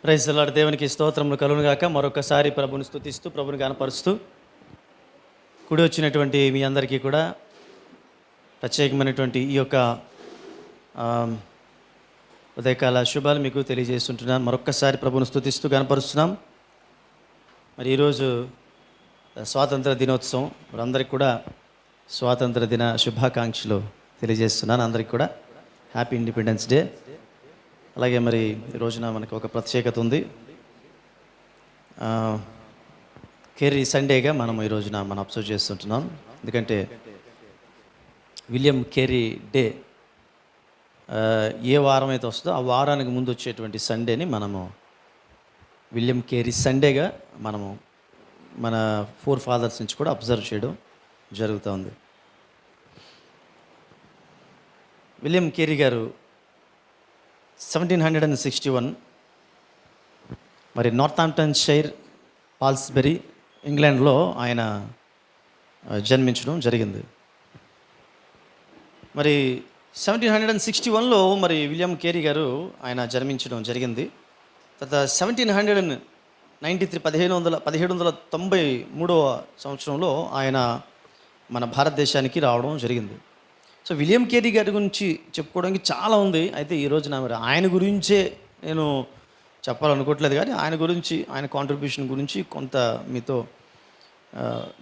Praise the lord. దేవునికి స్తోత్రములు కలుగునుగాక. మరొకసారి ప్రభుని స్తుతిస్తూ ప్రభుని గనపరుస్తూ కూడి వచ్చినటువంటి మీ అందరికీ కూడా ప్రత్యేకమైనటువంటి ఈ యొక్క ఉదయకాల శుభాలు మీకు తెలియజేస్తుంటున్నాను. మరొక్కసారి ప్రభుని స్తుతిస్తూ గనపరుస్తున్నాం. మరి ఈరోజు స్వాతంత్ర దినోత్సవం. మరి అందరికి కూడా స్వాతంత్ర దిన శుభాకాంక్షలు తెలియజేస్తున్నాను. అందరికి కూడా హ్యాపీ ఇండిపెండెన్స్ డే. అలాగే మరి ఈ రోజున మనకు ఒక ప్రత్యేకత ఉంది. కేరీ సండేగా మనం ఈ రోజున మనం అబ్జర్వ్ చేస్తుంటున్నాం. ఎందుకంటే విలియం కేరీ డే ఏ వారం అయితే వస్తుందో ఆ వారానికి ముందు వచ్చేటువంటి సండేని మనము విలియం కేరీ సండేగా మనము మన ఫోర్ ఫాదర్స్ నుంచి కూడా అబ్జర్వ్ చేయడం జరుగుతూ. విలియం కేరీ గారు 1761 మరి నార్థాంప్టన్ షైర్ పాల్స్బెరీ ఇంగ్లాండ్లో ఆయన జన్మించడం జరిగింది. మరి 1761లో మరి విలియం కేరీ గారు ఆయన జన్మించడం జరిగింది. తర్వాత 1793 సంవత్సరంలో ఆయన మన భారతదేశానికి రావడం జరిగింది. సో విలియం కేరీ గారి గురించి చెప్పుకోవడానికి చాలా ఉంది. అయితే ఈరోజు మరి ఆయన గురించే నేను చెప్పాలనుకోవట్లేదు, కానీ ఆయన గురించి ఆయన కాంట్రిబ్యూషన్ గురించి కొంత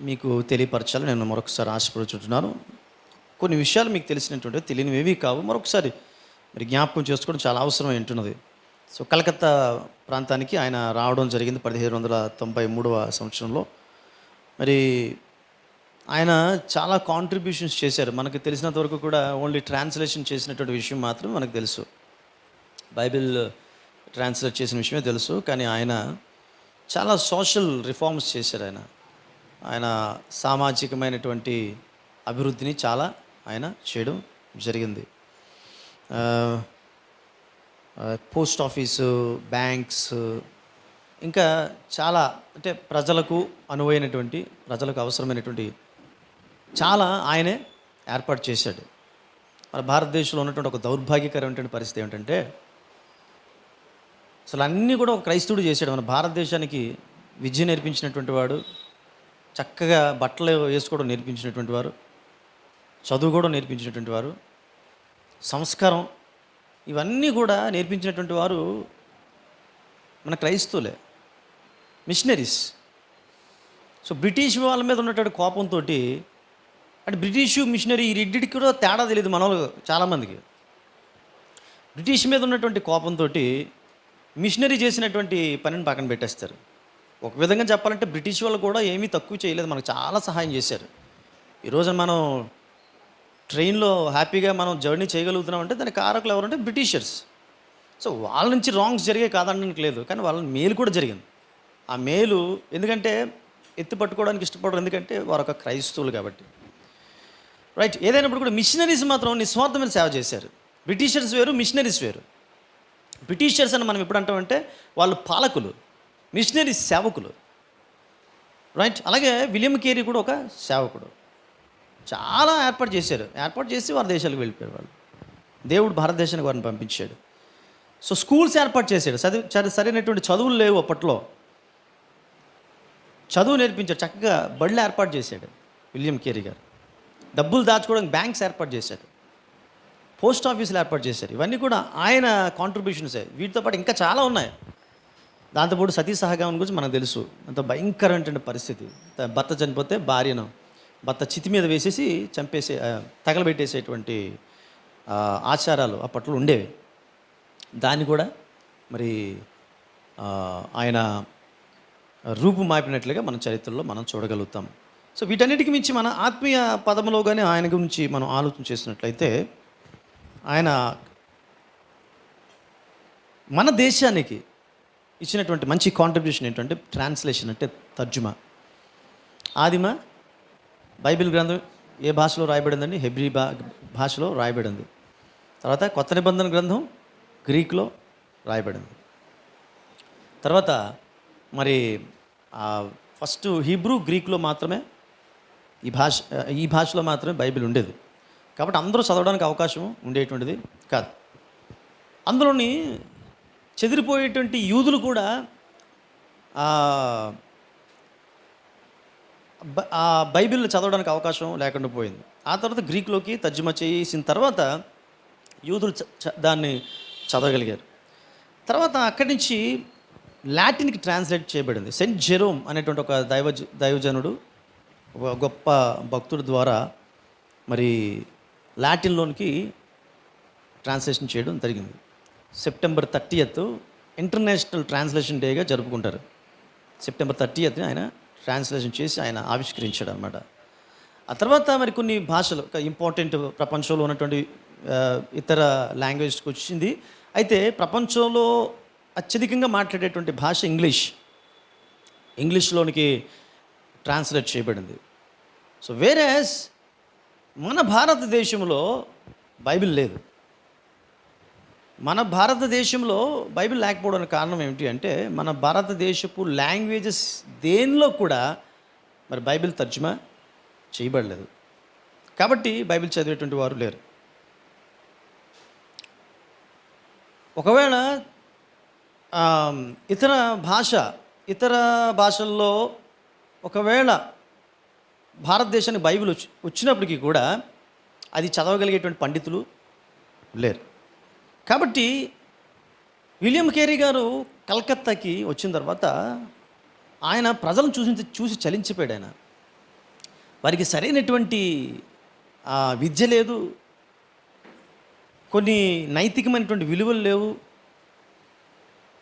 మీకు తెలియపరచాలి నేను మరొకసారి ఆశపడుచుంటున్నాను. కొన్ని విషయాలు మీకు తెలిసినటువంటి తెలియనివి కావు, మరొకసారి మరి జ్ఞాపకం చేసుకోవడం చాలా అవసరమై ఉంటున్నది. సో కలకత్తా ప్రాంతానికి ఆయన రావడం జరిగింది 1793 సంవత్సరంలో. మరి ఆయన చాలా కాంట్రిబ్యూషన్స్ చేశారు. మనకు తెలిసినంత వరకు కూడా ఓన్లీ ట్రాన్స్లేషన్ చేసినటువంటి విషయం మాత్రం మనకు తెలుసు, బైబిల్ ట్రాన్స్లేట్ చేసిన విషయమే తెలుసు. కానీ ఆయన చాలా సోషల్ రిఫార్మ్స్ చేశారు. ఆయన సామాజికమైనటువంటి అభివృద్ధిని చాలా ఆయన చేయడం జరిగింది. పోస్ట్ ఆఫీసు, బ్యాంక్స్, ఇంకా చాలా అంటే ప్రజలకు అనువైనటువంటి ప్రజలకు అవసరమైనటువంటి చాలా ఆయనే ఏర్పాటు చేశాడు. మన భారతదేశంలో ఉన్నటువంటి ఒక దౌర్భాగ్యకరమైనటువంటి పరిస్థితి ఏమిటంటే అసలు అన్నీ కూడా ఒక క్రైస్తవుడు చేశాడు. మన భారతదేశానికి విద్య నేర్పించినటువంటి వాడు, చక్కగా బట్టలు వేసుకోవడం నేర్పించినటువంటి వారు, చదువు కూడా నేర్పించినటువంటి వారు, సంస్కారం ఇవన్నీ కూడా నేర్పించినటువంటి వారు మన క్రైస్తవులే, మిషనరీస్. సో బ్రిటిష్ వాళ్ళ మీద ఉన్నటువంటి కోపంతో, అంటే బ్రిటిషు మిషనరీ ఈ రెండింటికి కూడా తేడా తెలియదు మన వాళ్ళు చాలామందికి. బ్రిటిష్ మీద ఉన్నటువంటి కోపంతో మిషనరీ చేసినటువంటి పనిని పక్కన పెట్టేస్తారు. ఒక విధంగా చెప్పాలంటే బ్రిటిష్ వాళ్ళు కూడా ఏమీ తక్కువ చేయలేదు, మనకు చాలా సహాయం చేశారు. ఈరోజు మనం ట్రైన్లో హ్యాపీగా మనం జర్నీ చేయగలుగుతున్నామంటే దానికి కారకులు ఎవరంటే బ్రిటిషర్స్. సో వాళ్ళ నుంచి రాంగ్స్ జరిగే కాదనడానికి లేదు, కానీ వాళ్ళ మేలు కూడా జరిగింది. ఆ మేలు ఎందుకంటే ఎత్తి పట్టుకోవడానికి ఇష్టపడరు, ఎందుకంటే వారు ఒక క్రైస్తవులు కాబట్టి. రైట్. ఏదైనప్పుడు కూడా మిషనరీస్ మాత్రం నిస్వార్థమైన సేవ చేశారు. బ్రిటిషర్స్ వేరు, మిషనరీస్ వేరు. బ్రిటిషర్స్ అని మనం ఎప్పుడు అంటామంటే వాళ్ళు పాలకులు, మిషనరీస్ సేవకులు. రైట్. అలాగే విలియం కేరీ కూడా ఒక సేవకుడు. చాలా ఏర్పాటు చేశారు, ఏర్పాటు చేసి వారి దేశాలకు వెళ్ళిపోయారు వాళ్ళు. దేవుడు భారతదేశానికి వారిని పంపించాడు. సో స్కూల్స్ ఏర్పాటు చేశాడు. సరైనటువంటి చదువులు లేవు అప్పట్లో, చదువు నేర్పించాడు. చక్కగా బళ్ళు ఏర్పాటు చేశాడు విలియం కేరీ గారు. డబ్బులు దాచుకోవడానికి బ్యాంక్స్ ఏర్పాటు చేశాడు, పోస్ట్ ఆఫీసులు ఏర్పాటు చేశారు. ఇవన్నీ కూడా ఆయన కాంట్రిబ్యూషన్సే. వీటితో పాటు ఇంకా చాలా ఉన్నాయి. దాంతోపాటు సతీ సహగమనం గురించి మనకు తెలుసు. అంత భయంకరమైనటువంటి పరిస్థితి. భర్త చనిపోతే భార్యను భర్త చితి మీద వేసేసి తగలబెట్టేసేటువంటి ఆచారాలు అప్పట్లో ఉండేవి. దాన్ని కూడా మరి ఆయన రూపు మాపినట్లుగా మన చరిత్రలో మనం చూడగలుగుతాం. సో వీటన్నిటికి మించి మన ఆత్మీయ పదములో కానీ ఆయన గురించి మనం ఆలోచన చేసినట్లయితే ఆయన మన దేశానికి ఇచ్చినటువంటి మంచి కాంట్రిబ్యూషన్ ఏంటంటే ట్రాన్స్లేషన్, అంటే తర్జుమా. ఆదిమ బైబిల్ గ్రంథం ఏ భాషలో రాయబడిందండి? హెబ్రీ భాషలో రాయబడింది. తర్వాత కొత్త నిబంధన గ్రంథం గ్రీక్లో రాయబడింది. తర్వాత మరి ఫస్ట్ హీబ్రూ, గ్రీక్లో మాత్రమే ఈ భాషలో మాత్రమే బైబిల్ ఉండేది. కాబట్టి అందరూ చదవడానికి అవకాశం ఉండేటువంటిది కాదు. అందులోని చెదిరిపోయేటువంటి యూదులు కూడా ఆ ఆ బైబిల్ చదవడానికి అవకాశం లేకుండా పోయింది. ఆ తర్వాత గ్రీక్లోకి తర్జుమా చేసిన తర్వాత యూదులు దాన్ని చదవగలిగారు. తర్వాత అక్కడి నుంచి లాటిన్కి ట్రాన్స్లేట్ చేయబడింది. సెయింట్ జెరోమ్ అనేటువంటి ఒక దైవజనుడు, ఒక గొప్ప భక్తుడి ద్వారా మరి లాటిన్లోనికి ట్రాన్స్లేషన్ చేయడం జరిగింది. సెప్టెంబర్ 30 ఇంటర్నేషనల్ ట్రాన్స్లేషన్ డేగా జరుపుకుంటారు. సెప్టెంబర్ 30 ఆయన ట్రాన్స్లేషన్ చేసి ఆయన ఆవిష్కరించాడు అనమాట. ఆ తర్వాత మరి కొన్ని భాషలు ఇంపార్టెంట్ ప్రపంచంలో ఉన్నటువంటి ఇతర లాంగ్వేజ్కి వచ్చింది. అయితే ప్రపంచంలో అత్యధికంగా మాట్లాడేటువంటి భాష ఇంగ్లీష్లోనికి ట్రాన్స్లేట్ చేయబడింది. సో వేరేస్ మన భారతదేశంలో బైబిల్ లేదు. మన భారతదేశంలో బైబిల్ లేకపోవడానికి కారణం ఏమిటి అంటే, మన భారతదేశపు లాంగ్వేజెస్ దేనిలో కూడా మరి బైబిల్ తర్జుమా చేయబడలేదు. కాబట్టి బైబిల్ చదివేటువంటి వారు లేరు. ఒకవేళ ఇతర భాషల్లో ఒకవేళ భారతదేశానికి బైబిల్ వచ్చినప్పటికీ కూడా అది చదవగలిగేటువంటి పండితులు లేరు. కాబట్టి విలియం కేరీ గారు కలకత్తాకి వచ్చిన తర్వాత ఆయన ప్రజలను చూసి చలించిపోయాడు. ఆయన వారికి సరైనటువంటి విద్య లేదు, కొన్ని నైతికమైనటువంటి విలువలు లేవు,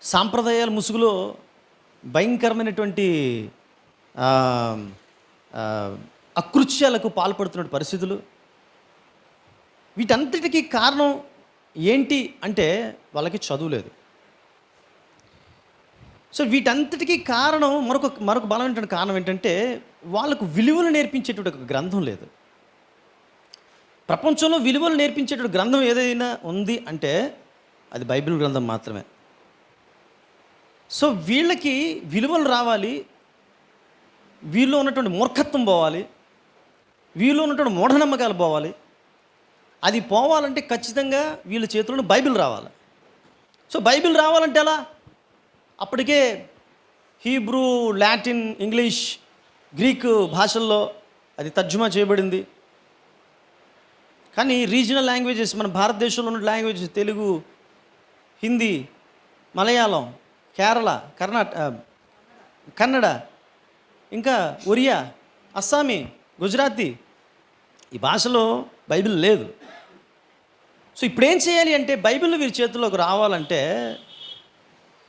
సాంప్రదాయాల ముసుగులో భయంకరమైనటువంటి అకృత్యాలకు పాల్పడుతున్న పరిస్థితులు. వీటంతటికీ కారణం ఏంటి అంటే వాళ్ళకి చదువు లేదు. సో వీటంతటికీ కారణం మరొక బలమైనటువంటి కారణం ఏంటంటే, వాళ్ళకు విలువలు నేర్పించేటువంటి ఒక గ్రంథం లేదు. ప్రపంచంలో విలువలు నేర్పించేటువంటి గ్రంథం ఏదైనా ఉంది అంటే అది బైబిల్ గ్రంథం మాత్రమే. సో వీళ్ళకి విలువలు రావాలి, వీళ్ళు ఉన్నటువంటి మూర్ఖత్వం పోవాలి, వీళ్ళు ఉన్నటువంటి మూఢనమ్మకాలు పోవాలి. అది పోవాలంటే ఖచ్చితంగా వీళ్ళ చేతుల్లో బైబిల్ రావాలి. సో బైబిల్ రావాలంటే ఎలా? అప్పటికే హీబ్రూ, లాటిన్, ఇంగ్లీష్, గ్రీకు భాషల్లో అది తర్జుమా చేయబడింది. కానీ రీజనల్ లాంగ్వేజెస్, మన భారతదేశంలో ఉన్న లాంగ్వేజెస్ తెలుగు, హిందీ, మలయాళం, కేరళ, కన్నడ, ఇంకా ఒరియా, అస్సామీ, గుజరాతీ, ఈ భాషలో బైబిల్ లేదు. సో ఇప్పుడు ఏం చేయాలి అంటే, బైబిల్ వీరి చేతుల్లోకి రావాలంటే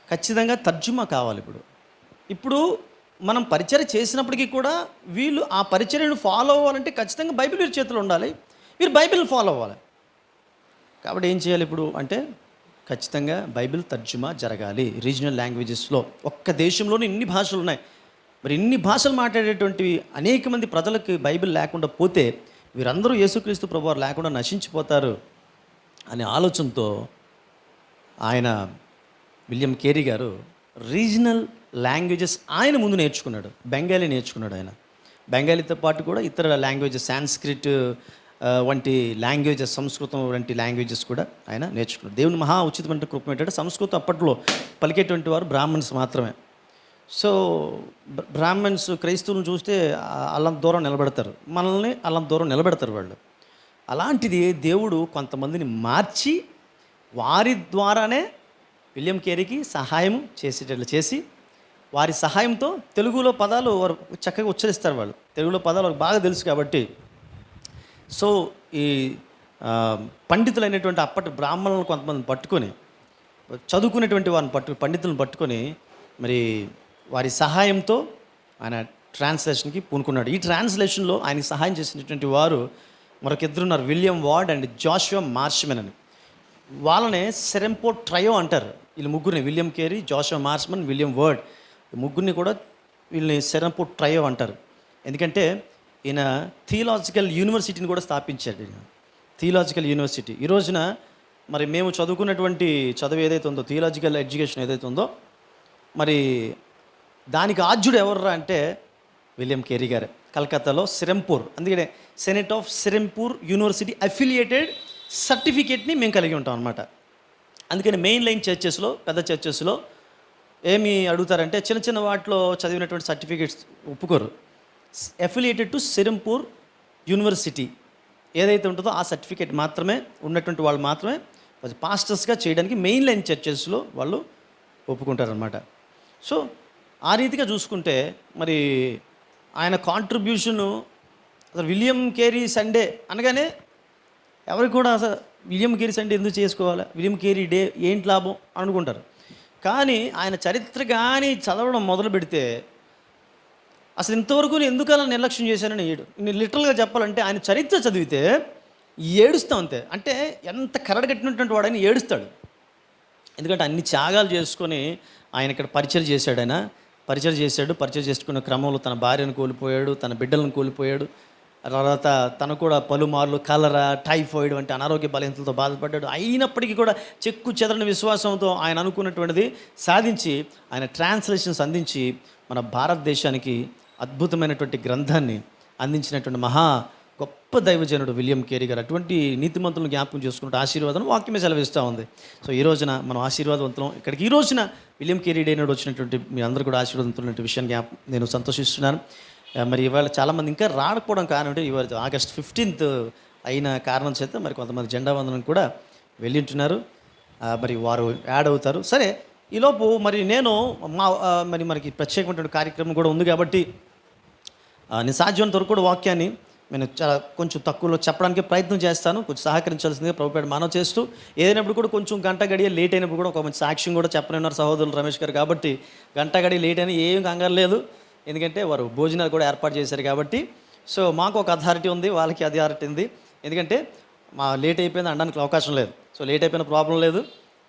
ఖచ్చితంగా తర్జుమా కావాలి. ఇప్పుడు మనం పరిచర్య చేసినప్పటికీ కూడా వీళ్ళు ఆ పరిచర్యను ఫాలో అవ్వాలంటే ఖచ్చితంగా బైబిల్ వీరి చేతిలో ఉండాలి, వీరు బైబిల్ ఫాలో అవ్వాలి. కాబట్టి ఏం చేయాలి ఇప్పుడు అంటే, ఖచ్చితంగా బైబిల్ తర్జుమా జరగాలి రీజనల్ లాంగ్వేజెస్లో. ఒక్క దేశంలోనే ఇన్ని భాషలు ఉన్నాయి. మరి ఇన్ని భాషలు మాట్లాడేటువంటివి అనేక మంది ప్రజలకు బైబిల్ లేకుండా పోతే వీరందరూ యేసుక్రీస్తు ప్రభువారు లేకుండా నశించిపోతారు అనే ఆలోచనతో ఆయన విలియం కేరీ గారు రీజనల్ లాంగ్వేజెస్ ఆయన ముందు నేర్చుకున్నాడు. బెంగాలీ నేర్చుకున్నాడు. ఆయన బెంగాలీతో పాటు కూడా ఇతర లాంగ్వేజెస్, సాంస్క్రిట్ వంటి లాంగ్వేజెస్, సంస్కృతం వంటి లాంగ్వేజెస్ కూడా ఆయన నేర్చుకున్నాడు. దేవుని మహా ఉచితమైన కృప ఏంటంటే, సంస్కృతం అప్పట్లో పలికేటువంటి వారు బ్రాహ్మణ్స్ మాత్రమే. సో బ్రాహ్మణ్స్ క్రైస్తవులను చూస్తే అల్లం దూరం నిలబెడతారు, మనల్ని అల్లం దూరం నిలబెడతారు వాళ్ళు. అలాంటిది దేవుడు కొంతమందిని మార్చి వారి ద్వారానే విలియం కేరీకి సహాయం చేసేటట్లు చేసి, వారి సహాయంతో తెలుగులో పదాలు వారు చక్కగా ఉచ్చరిస్తారు. వాళ్ళు తెలుగులో పదాలు వారికి బాగా తెలుసు కాబట్టి, సో ఈ పండితులైనటువంటి అప్పటి బ్రాహ్మణులను కొంతమందిని పట్టుకొని, చదువుకునేటువంటి వారిని పండితులను పట్టుకొని మరి వారి సహాయంతో ఆయన ట్రాన్స్లేషన్కి పూనుకున్నాడు. ఈ ట్రాన్స్లేషన్లో ఆయనకి సహాయం చేసినటువంటి వారు మరొకిద్దరున్నారు, William Ward and Joshua Marshman అని. వాళ్ళనే సెరెంపో ట్రయో అంటారు. వీళ్ళు ముగ్గురిని, William Carey, Joshua Marshman, William Ward, ఈ ముగ్గురిని కూడా వీళ్ళని సెరెంపో ట్రయో అంటారు. ఎందుకంటే ఈయన థియలాజికల్ యూనివర్సిటీని కూడా స్థాపించాడు. థియలాజికల్ యూనివర్సిటీ ఈ రోజున మరి మేము చదువుకున్నటువంటి చదువు ఏదైతే ఉందో, థియలాజికల్ ఎడ్యుకేషన్ ఏదైతే ఉందో, మరి దానికి ఆద్యుడు ఎవర్రా అంటే విలియం కేరీ గారే. కలకత్తాలో సిరంపూర్, అందుకనే senate of Serampore university affiliated సర్టిఫికేట్ని మేము కలిగి ఉంటాం అన్నమాట. అందుకని మెయిన్ లైన్ చర్చెస్లో, పెద్ద చర్చెస్లో ఏమి అడుగుతారంటే చిన్న చిన్న వాటిలో చదివినటువంటి సర్టిఫికేట్స్ ఒప్పుకోరు. అఫిలియేటెడ్ టు సెరంపూర్ యూనివర్సిటీ ఏదైతే ఉంటుందో ఆ సర్టిఫికేట్ మాత్రమే ఉన్నటువంటి వాళ్ళు మాత్రమే పాస్టర్స్గా చేయడానికి మెయిన్ లైన్ చర్చెస్లో వాళ్ళు ఒప్పుకుంటారనమాట. సో ఆ రీతిగా చూసుకుంటే మరి ఆయన కాంట్రిబ్యూషను అసలు విలియం కేరీ సండే అనగానే ఎవరికి కూడా అసలు విలియం కేరీ సండే ఎందుకు చేసుకోవాలి, విలియం కేరీ డే ఏంటి లాభం అనుకుంటారు. కానీ ఆయన చరిత్ర కానీ చదవడం మొదలు పెడితే అసలు ఇంతవరకు నేను ఎందుకు అలా నిర్లక్ష్యం చేశానని నేను లిటరల్గా చెప్పాలంటే ఆయన చరిత్ర చదివితే ఏడుస్తాం అంతే. అంటే ఎంత కరడగట్టినటువంటి వాడు ఆయన ఏడుస్తాడు. ఎందుకంటే అన్ని త్యాగాలు చేసుకొని ఆయన ఇక్కడ పరిచయం చేశాడు. ఆయన పరిచయం చేసుకున్న క్రమంలో తన భార్యను కోల్పోయాడు, తన బిడ్డలను కోల్పోయాడు. తర్వాత తను కూడా పలుమార్లు కలరా, టైఫాయిడ్ వంటి అనారోగ్య బలహీనతలతో బాధపడ్డాడు. అయినప్పటికీ కూడా చెక్కు చెదరని విశ్వాసంతో ఆయన అనుకున్నటువంటిది సాధించి ఆయన ట్రాన్స్లేషన్స్ అందించి మన భారతదేశానికి అద్భుతమైనటువంటి గ్రంథాన్ని అందించినటువంటి మహా గొప్ప దైవజనుడు విలియం కేరీ గారు. అటువంటి నీతిమంతులను జ్ఞాపకం చేసుకుంటూ ఆశీర్వాదం వాక్యమే సెలవిస్తూ ఉంది. సో ఈ రోజున మనం ఆశీర్వాదవంతులం ఇక్కడికి ఈ రోజున విలియం కేరీ డే నాడు వచ్చినటువంటి మీ అందరూ కూడా ఆశీర్వాదవంతులైన విషయాన్ని నేను సంతోషిస్తున్నాను. మరి ఇవాళ చాలామంది ఇంకా రాకపోవడం కారణం అంటే ఇవాళ ఆగస్ట్ 15th అయిన కారణం చేత మరి కొంతమంది జెండా వందనం కూడా వెళ్ళింటున్నారు. మరి వారు యాడ్ అవుతారు. సరే, ఈలోపు మరి నేను మనకి ప్రత్యేకమైనటువంటి కార్యక్రమం కూడా ఉంది కాబట్టి నేను సాధ్యమైనంత వరకు కూడా వాక్యాన్ని నేను చాలా కొంచెం తక్కువలో చెప్పడానికి ప్రయత్నం చేస్తాను. కొంచెం సహకరించాల్సిందిగా ప్రభుపేట మనవి చేస్తూ, ఏదైనప్పుడు కూడా కొంచెం గంట గడియ లేట్ అయినప్పుడు కూడా ఒక మంచి సాక్ష్యం కూడా చెప్పనున్నారు సహోదరులు రమేష్ గారు. కాబట్టి గంట గడియ లేట్ అయినా ఏం కంగారు లేదు, ఎందుకంటే వారు భోజనాలు కూడా ఏర్పాటు చేశారు కాబట్టి. సో మాకు ఒక అథారిటీ ఉంది, వాళ్ళకి అథారిటీ ఉంది. ఎందుకంటే మా లేట్ అయిపోయింది అనడానికి అవకాశం లేదు. సో లేట్ అయిపోయిన ప్రాబ్లం లేదు,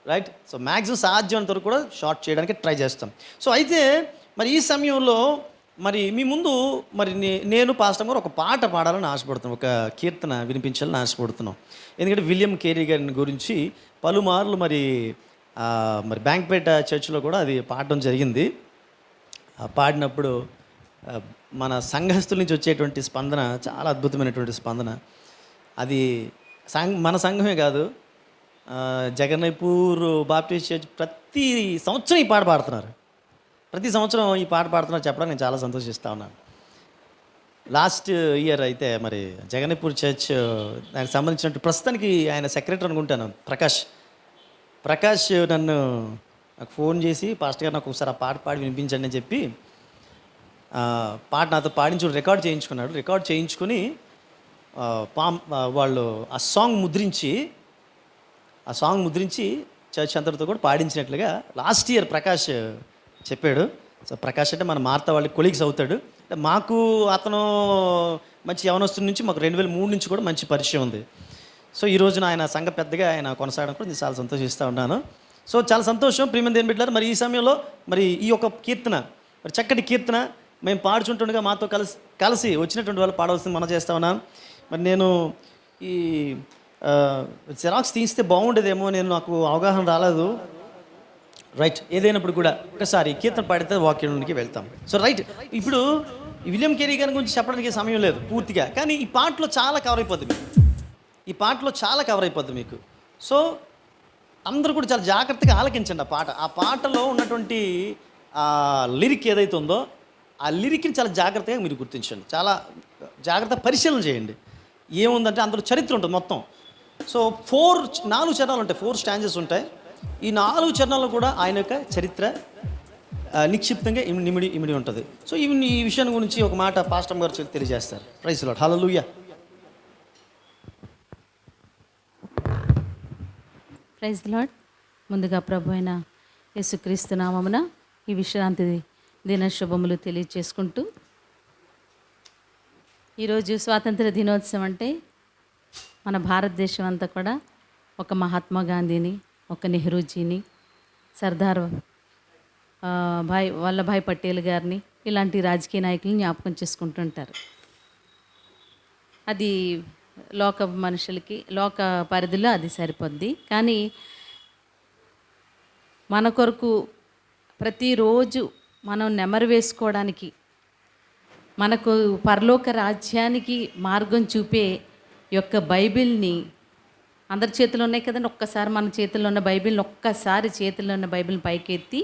రైట్. సో మ్యాక్సిమం సాధ్యమైనంత వరకు కూడా షార్ట్ చేయడానికి ట్రై చేస్తాం. సో అయితే మరి ఈ సమయంలో మరి మీ ముందు మరి నేను పాస్టర్ గారు ఒక పాట పాడాలని ఆశపడుతున్నాం, ఒక కీర్తన వినిపించాలని ఆశపడుతున్నాం. ఎందుకంటే విలియం కేరీ గారిని గురించి పలుమార్లు మరి బ్యాంక్పేట చర్చిలో కూడా అది పాడడం జరిగింది. పాడినప్పుడు మన సంఘస్థుల నుంచి వచ్చేటువంటి స్పందన చాలా అద్భుతమైనటువంటి స్పందన. అది మన సంఘమే కాదు, జగన్నాపూర్ బాప్టిస్ట్ చర్చ్ ప్రతి సంవత్సరం ఈ పాట పాడుతున్నారు. ప్రతి సంవత్సరం ఈ పాట పాడుతున్నారు చెప్పడానికి నేను చాలా సంతోషిస్తూ ఉన్నాను. లాస్ట్ ఇయర్ అయితే మరి జగన్నాపూర్ చర్చ్ దానికి సంబంధించినట్టు ప్రస్తుతానికి ఆయన సెక్రటరీ అనుకుంటాను ప్రకాష్ నాకు ఫోన్ చేసి, పాస్టర్ గారు నాకు ఒకసారి ఆ పాట పాడి వినిపించండి అని చెప్పి పాట నాతో రికార్డ్ చేయించుకున్నాడు. రికార్డ్ చేయించుకొని వాళ్ళు ఆ సాంగ్ ముద్రించి చర్చ్ అంతటితో కూడా పాడించినట్లుగా లాస్ట్ ఇయర్ ప్రకాష్ చెప్పాడు. సో ప్రకాష్ అంటే మన మార్త వాళ్ళ కొలీగ్స్ అవుతాడు. మాకు అతను మంచి యవనస్తుల నుంచి మాకు 2003 నుంచి కూడా మంచి పరిచయం ఉంది. సో ఈ రోజున ఆయన సంఘ పెద్దగా ఆయన కొనసాగడం కూడా నేను చాలా సంతోషిస్తూ ఉన్నాను. సో చాలా సంతోషం ప్రియమైన దేవుని బిడ్డలారా. మరి ఈ సమయంలో మరి ఈ యొక్క కీర్తన, మరి చక్కటి కీర్తన మేము పాడుచుంటుండగా మాతో కలిసి వచ్చినటువంటి వాళ్ళు పాడవలసింది మనం చేస్తూ ఉన్నాను. మరి నేను ఈ జెరాక్స్ తీస్తే బాగుండేదేమో, నాకు అవగాహన రాలేదు, రైట్. ఏదైనప్పుడు కూడా ఒకసారి కీర్తన పాడితే వాక్యంలోనికి వెళ్తాం. సో రైట్, ఇప్పుడు విలియం కేరీ గారి గురించి చెప్పడానికి సమయం లేదు పూర్తిగా, కానీ ఈ పాటలో చాలా కవర్ అయిపోద్ది మీకు. సో అందరూ కూడా చాలా జాగ్రత్తగా ఆలకించండి ఆ పాటలో ఉన్నటువంటి లిరిక్ ఏదైతే ఉందో ఆ లిరిక్ని చాలా జాగ్రత్తగా మీరు గుర్తించండి, చాలా జాగ్రత్త పరిశీలన చేయండి. ఏముందంటే అందులో చరిత్ర ఉంటుంది మొత్తం. సో 4 చరణాలు ఉంటాయి, 4 స్టాంజెస్ ఉంటాయి. ఈ 4 చరణాల్లో కూడా ఆయన యొక్క చరిత్ర నిక్షిప్తంగా ఇమిడి ఉంటుంది. సో ఈ విషయాన్ని గురించి ఒక మాట పాస్టర్ గారు తెలియజేస్తారు. Praise lord, hallelujah. Praise lord. ముందుగా ప్రభు అయిన యేసుక్రీస్తు నామమున ఈ విశ్రాంతి దిన శుభములు తెలియజేసుకుంటూ, ఈరోజు స్వాతంత్ర దినోత్సవం అంటే మన భారతదేశం అంతా కూడా ఒక మహాత్మా గాంధీని, ఒక నెహ్రూజీని, సర్దార్ వల్లభాయ్ పటేల్ గారిని, ఇలాంటి రాజకీయ నాయకులను జ్ఞాపకం చేసుకుంటుంటారు. అది లోక మనుషులకి లోక పరిధిలో అది సరిపోద్ది. కానీ మన కొరకు ప్రతిరోజు మనం నెమరు వేసుకోవడానికి, మనకు పరలోక రాజ్యానికి మార్గం చూపే యొక్క బైబిల్ని అందరి చేతుల్లో ఉన్నాయి కదండి. ఒక్కసారి మన చేతుల్లో ఉన్న బైబిల్ని ఒక్కసారి చేతుల్లో ఉన్న బైబిల్ని పైకెత్తి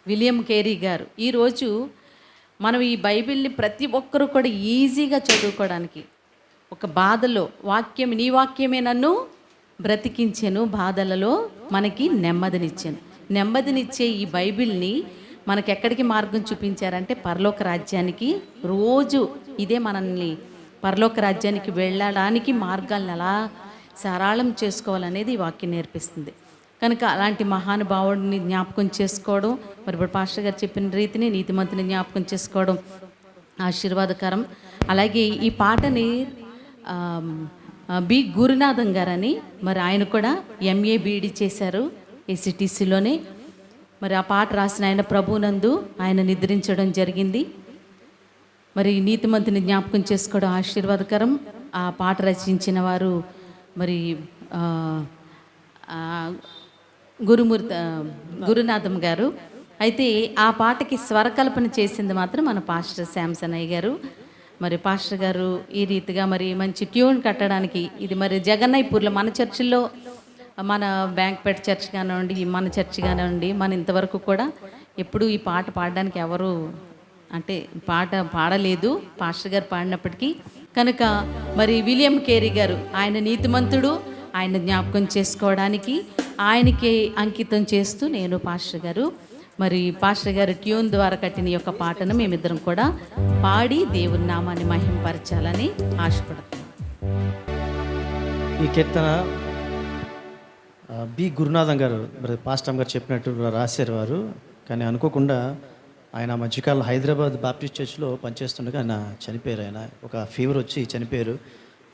విలియం కేరీ గారు ఈరోజు మనం ఈ బైబిల్ని ప్రతి ఒక్కరూ కూడా ఈజీగా చదువుకోవడానికి ఒక బాధలో వాక్యం నీ వాక్యమే నన్ను బ్రతికించెను, బాధలలో మనకి నెమ్మదినిచ్చాను. నెమ్మదినిచ్చే ఈ బైబిల్ని మనకి ఎక్కడికి మార్గం చూపించారంటే పరలోక రాజ్యానికి. రోజు ఇదే మనల్ని పరలోక రాజ్యానికి వెళ్ళడానికి మార్గాలను ఎలా సరళం చేసుకోవాలనేది ఈ వాక్యం నేర్పిస్తుంది. కనుక అలాంటి మహానుభావుడిని జ్ఞాపకం చేసుకోవడం, మరి ఇప్పుడు పాస్టర్ గారు చెప్పిన రీతిని నీతిమంతుని జ్ఞాపకం చేసుకోవడం ఆశీర్వాదకరం. అలాగే ఈ పాటని బి గురునాథం గారని, మరి ఆయన కూడా ఎంఏ బీఈడి చేశారు ఏసీటీసీలోనే. మరి ఆ పాట రాసిన ఆయన ప్రభునందు ఆయన నిద్రించడం జరిగింది. మరి నీతిమంతుని జ్ఞాపకం చేసుకోవడం ఆశీర్వాదకరం. ఆ పాట రచించిన వారు మరి గురునాథం గారు. అయితే ఆ పాటకి స్వరకల్పన చేసింది మాత్రం మన పాస్టర్ శాంసన్ అయ్య గారు. మరి పాస్టర్ గారు ఈ రీతిగా మరి మంచి ట్యూన్ కట్టడానికి, ఇది మరి జగన్నాయపూర్లో మన చర్చిల్లో, మన బ్యాంక్పేట చర్చ్ కానివ్వండి, మన చర్చ్ కానివ్వండి, మన ఇంతవరకు కూడా ఎప్పుడూ ఈ పాట పాడడానికి ఎవరు అంటే పాట పాడలేదు, పాస్టర్ గారు పాడినప్పటికీ. కనుక మరి విలియం కేరీ గారు ఆయన నీతిమంతుడు, ఆయన జ్ఞాపకం చేసుకోవడానికి ఆయనకి అంకితం చేస్తూ నేను పాస్టర్ గారు మరి పాస్టర్ గారు ట్యూన్ ద్వారా కట్టిన యొక్క పాటను మేమిద్దరం కూడా పాడి దేవుని నామాన్ని మహింపరచాలని ఆశపడుతున్నాం. ఈ కీర్తన బి గురునాథం గారు పాస్టర్ గారు చెప్పినట్టు రాశారు వారు. కానీ అనుకోకుండా ఆయన మధ్యకాలంలో హైదరాబాద్ బాప్టిస్ట్ చర్చ్లో పనిచేస్తుండగా ఆయన చనిపోయారు. ఆయన ఒక ఫీవర్ వచ్చి చనిపోయారు.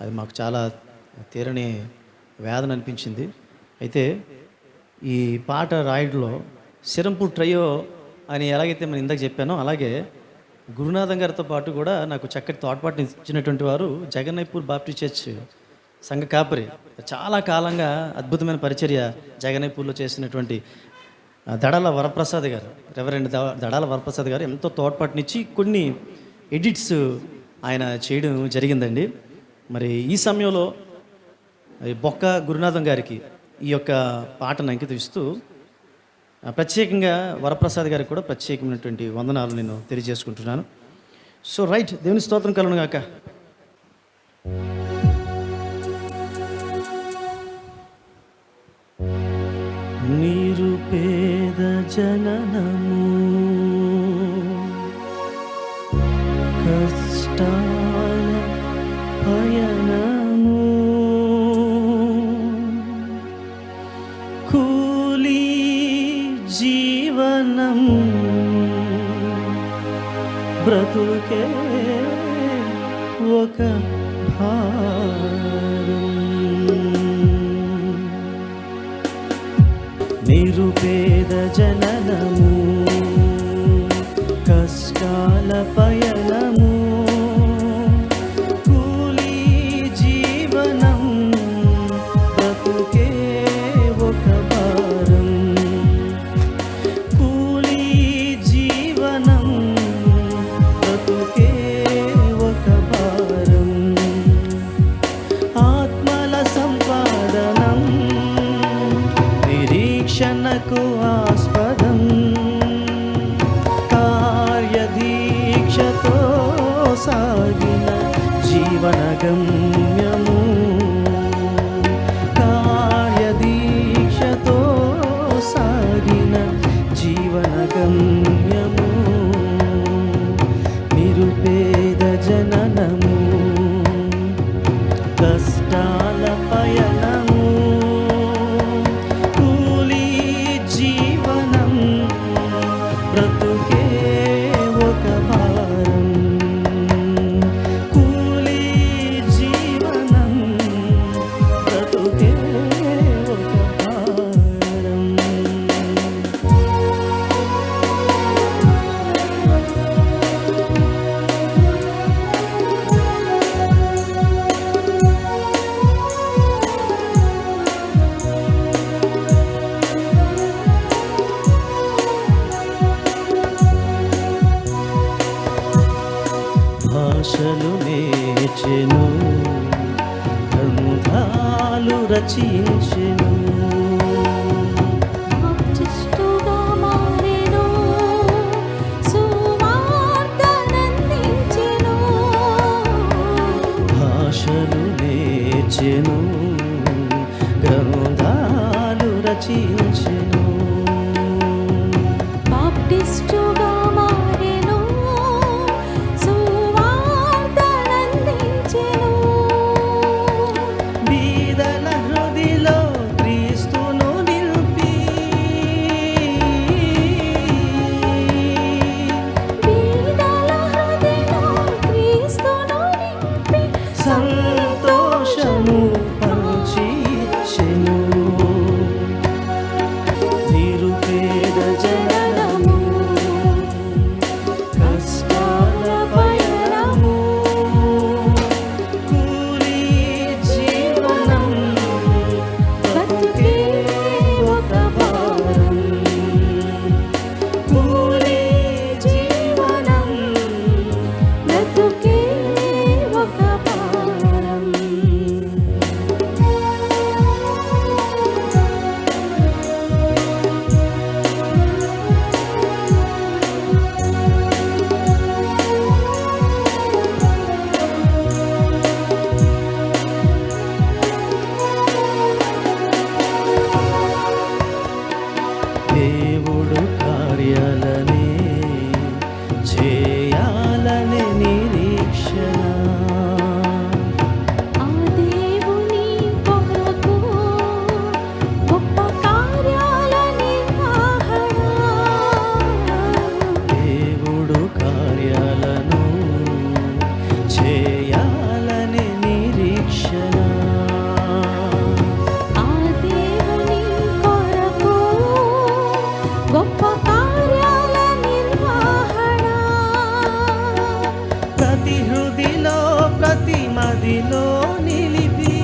అది మాకు చాలా తీరని వేదన అనిపించింది. అయితే ఈ పాట రాయడంలో సిరంపూర్ ట్రయో అని ఎలాగైతే మనం ఇందాక చెప్పానో, అలాగే గురునాథం గారితో పాటు కూడా నాకు చక్కటి తోడ్పాటుని ఇచ్చినటువంటి వారు జగన్నాయపూర్ బాప్టిస్ట్ చర్చ్ సంఘ కాపరి. చాలా కాలంగా అద్భుతమైన పరిచర్య జగన్నాయపూర్లో చేసినటువంటి దడాల వరప్రసాద్ గారు, రెవరెండ్ దడాల వరప్రసాద్ గారు ఎంతో తోడ్పాటునిచ్చి కొన్ని ఎడిట్స్ ఆయన చేయడం జరిగిందండి. మరి ఈ సమయంలో బొక్క గురునాథం గారికి ఈ యొక్క పాటను అంకితం ఇస్తూ ప్రత్యేకంగా వరప్రసాద్ గారికి కూడా ప్రత్యేకమైనటువంటి వందనాలు నేను తెలియజేసుకుంటున్నాను. సో రైట్, దేవుని స్తోత్రం కలుగును గాక. నిరుపేద జననము కష్టాల పయనము కూలీ జీవనం బ్రతుకే ఒక భారం. నిరుపేద జననము కష్టాల పయనము కూలీ జీవనం బ్రతుకే ఒక భారం. కూలీ జీవనం బ్రతుకే ఒక భారం. ఆత్మల సంపాదనం నిరీక్షణకు ఆస్పదం. కార్యదీక్షతో సాగిన జీవన గమ్యము. కార్యదీక్షతో సాగిన జీవన గమ్యము. నిరుపేద జననము కష్టాల పయనము కూలీ జీవనం బ్రతుకే ఒక భారం. కూలీ జీవనం బ్రతుకే ఒక భారం. భాషలు నేర్చెను, గ్రంథాలు రచించెను. బాప్టిస్టుగా మారెను, సువార్తనందించెను. భాషలు నేర్చెను, గ్రంథాలు రచించెను. బాప్టిస్టుగా మారెను, సువార్తనందించెను. బీదల హృదిలో క్రీస్తును నిలిపి, బీదల హృదయలో క్రీస్తును నింపి సంతోషము పంచి ఇచ్చెను. నిరుపేద జననము, కష్టాల పయనము, కూలీ జీవనం, బతుకే ఒక భారం. కూలీ జీవనం, బ్రతుకే ఒక భారం. దేవుడు కార్యాలనే చేయాలనే నిరీక్షణ. ఆ దేవుని కొరకు గొప్ప కార్యాల నిర్వహణ. దేవుడు కార్యాలను చేయాలనే నిరీక్షణ. ఆ దేవుని కొరకు గొప్ప కార్యాల నిర్వహణ. ప్రతి హృదిలో ప్రతి మదిలో నిలిపి,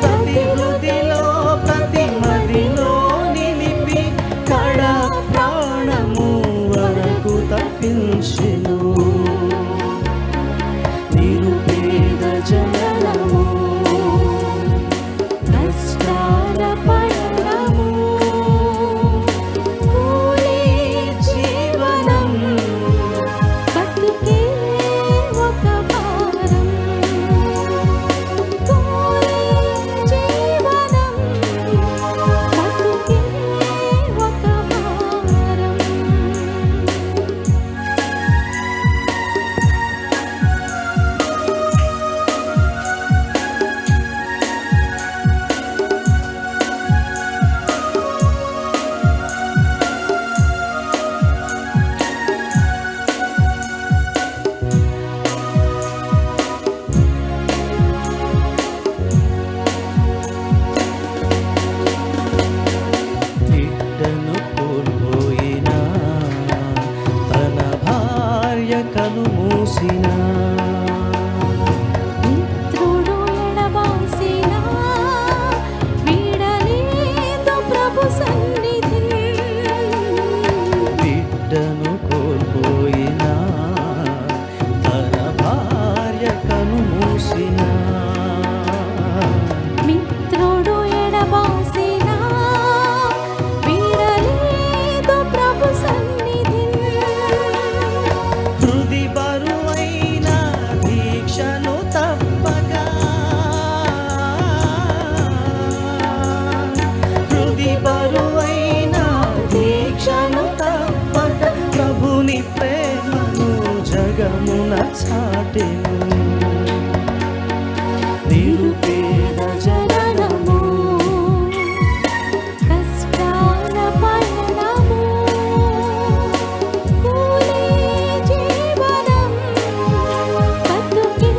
ప్రతి హృదిలో ప్రతి మదిలో నిలిపి, కడ ప్రాణము వరకు తప్పించెను. నిరుపేద జననము, కష్టాల పయనము, కూలీ జీవనం, బతుకే ఒక భారం. కూలీ జీవనం, బతుకే ఒక భారం. బిడ్డను కోల్పోయిన తన భార్య కనుమూసిన, మిత్రుడు ఎడబాసిన వీడలేదు ప్రభు సన్నిధి. బిడ్డను కోల్పోయిన తన భార్య కనుమూసిన, మిత్రుడు ఎడబాసిన వీడలేదు ప్రభు సన్నిధి. హృది బరువైన దీక్షను తప్పగా, హృది బరువైన దీక్షను తప్పక ప్రభుని ప్రేమను జగమున చాటెను. నిరుపేద జననము, కష్టాల పయనము, కూలీ జీవనం, బతుకే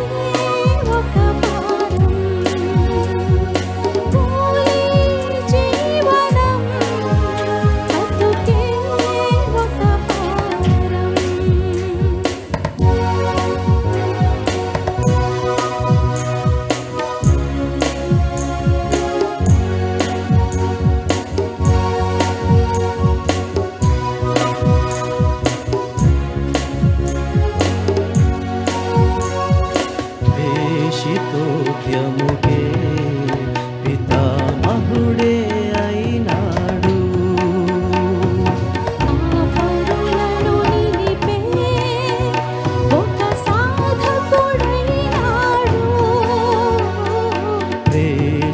ఒక భారం. కూలీ జీవనం, బతుకే ఒక భారం.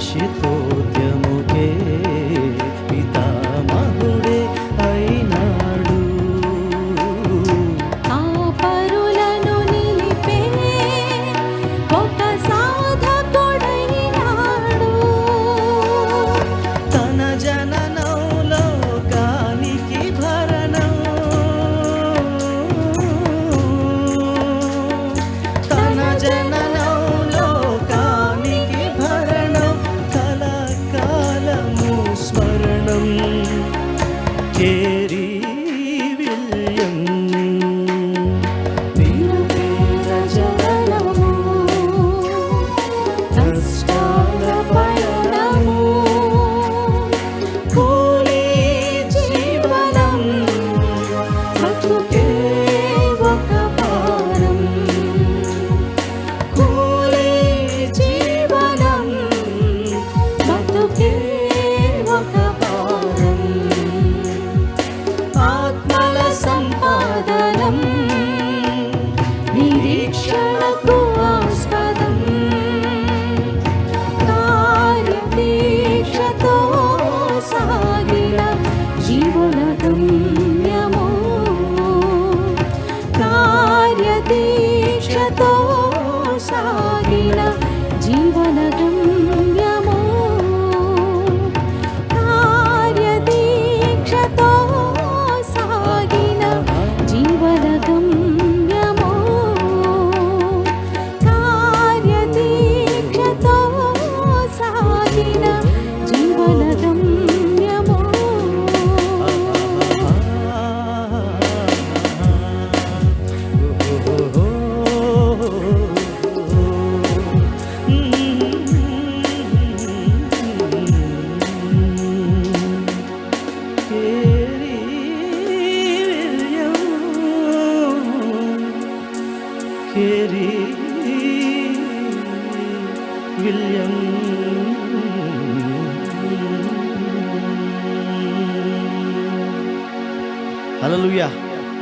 శితోద్యముకే పితామహుడే అయినాడు. ఆ పరులను నిలిపే ఒక సాధకుడైనాడు. తన జననం లోకానికి భరణం, తన జననం లోకానికి భరణం, కలకాలము స్మరణం. కేరీ విలియం నిరుపేద జననము, కష్టాల పయనము, కూలీ జీవనం, బతుకే ఒక భారం. కూలీ జీవనం బతుకే ఒక భారం. ఆత్మల సంపాదనం నిరీక్షణకు ఆస్పదం. కార్యదీక్షతో సాగిన జీవన గమ్యము, కార్యదీక్షతో సాగిన జీవన గమ్యము, కార్యదీక్షతో సాగిన జీవన గమ్యము, కార్యదీక్షతో సాగిన జీవన గమ్యము. Carey William. Hallelujah.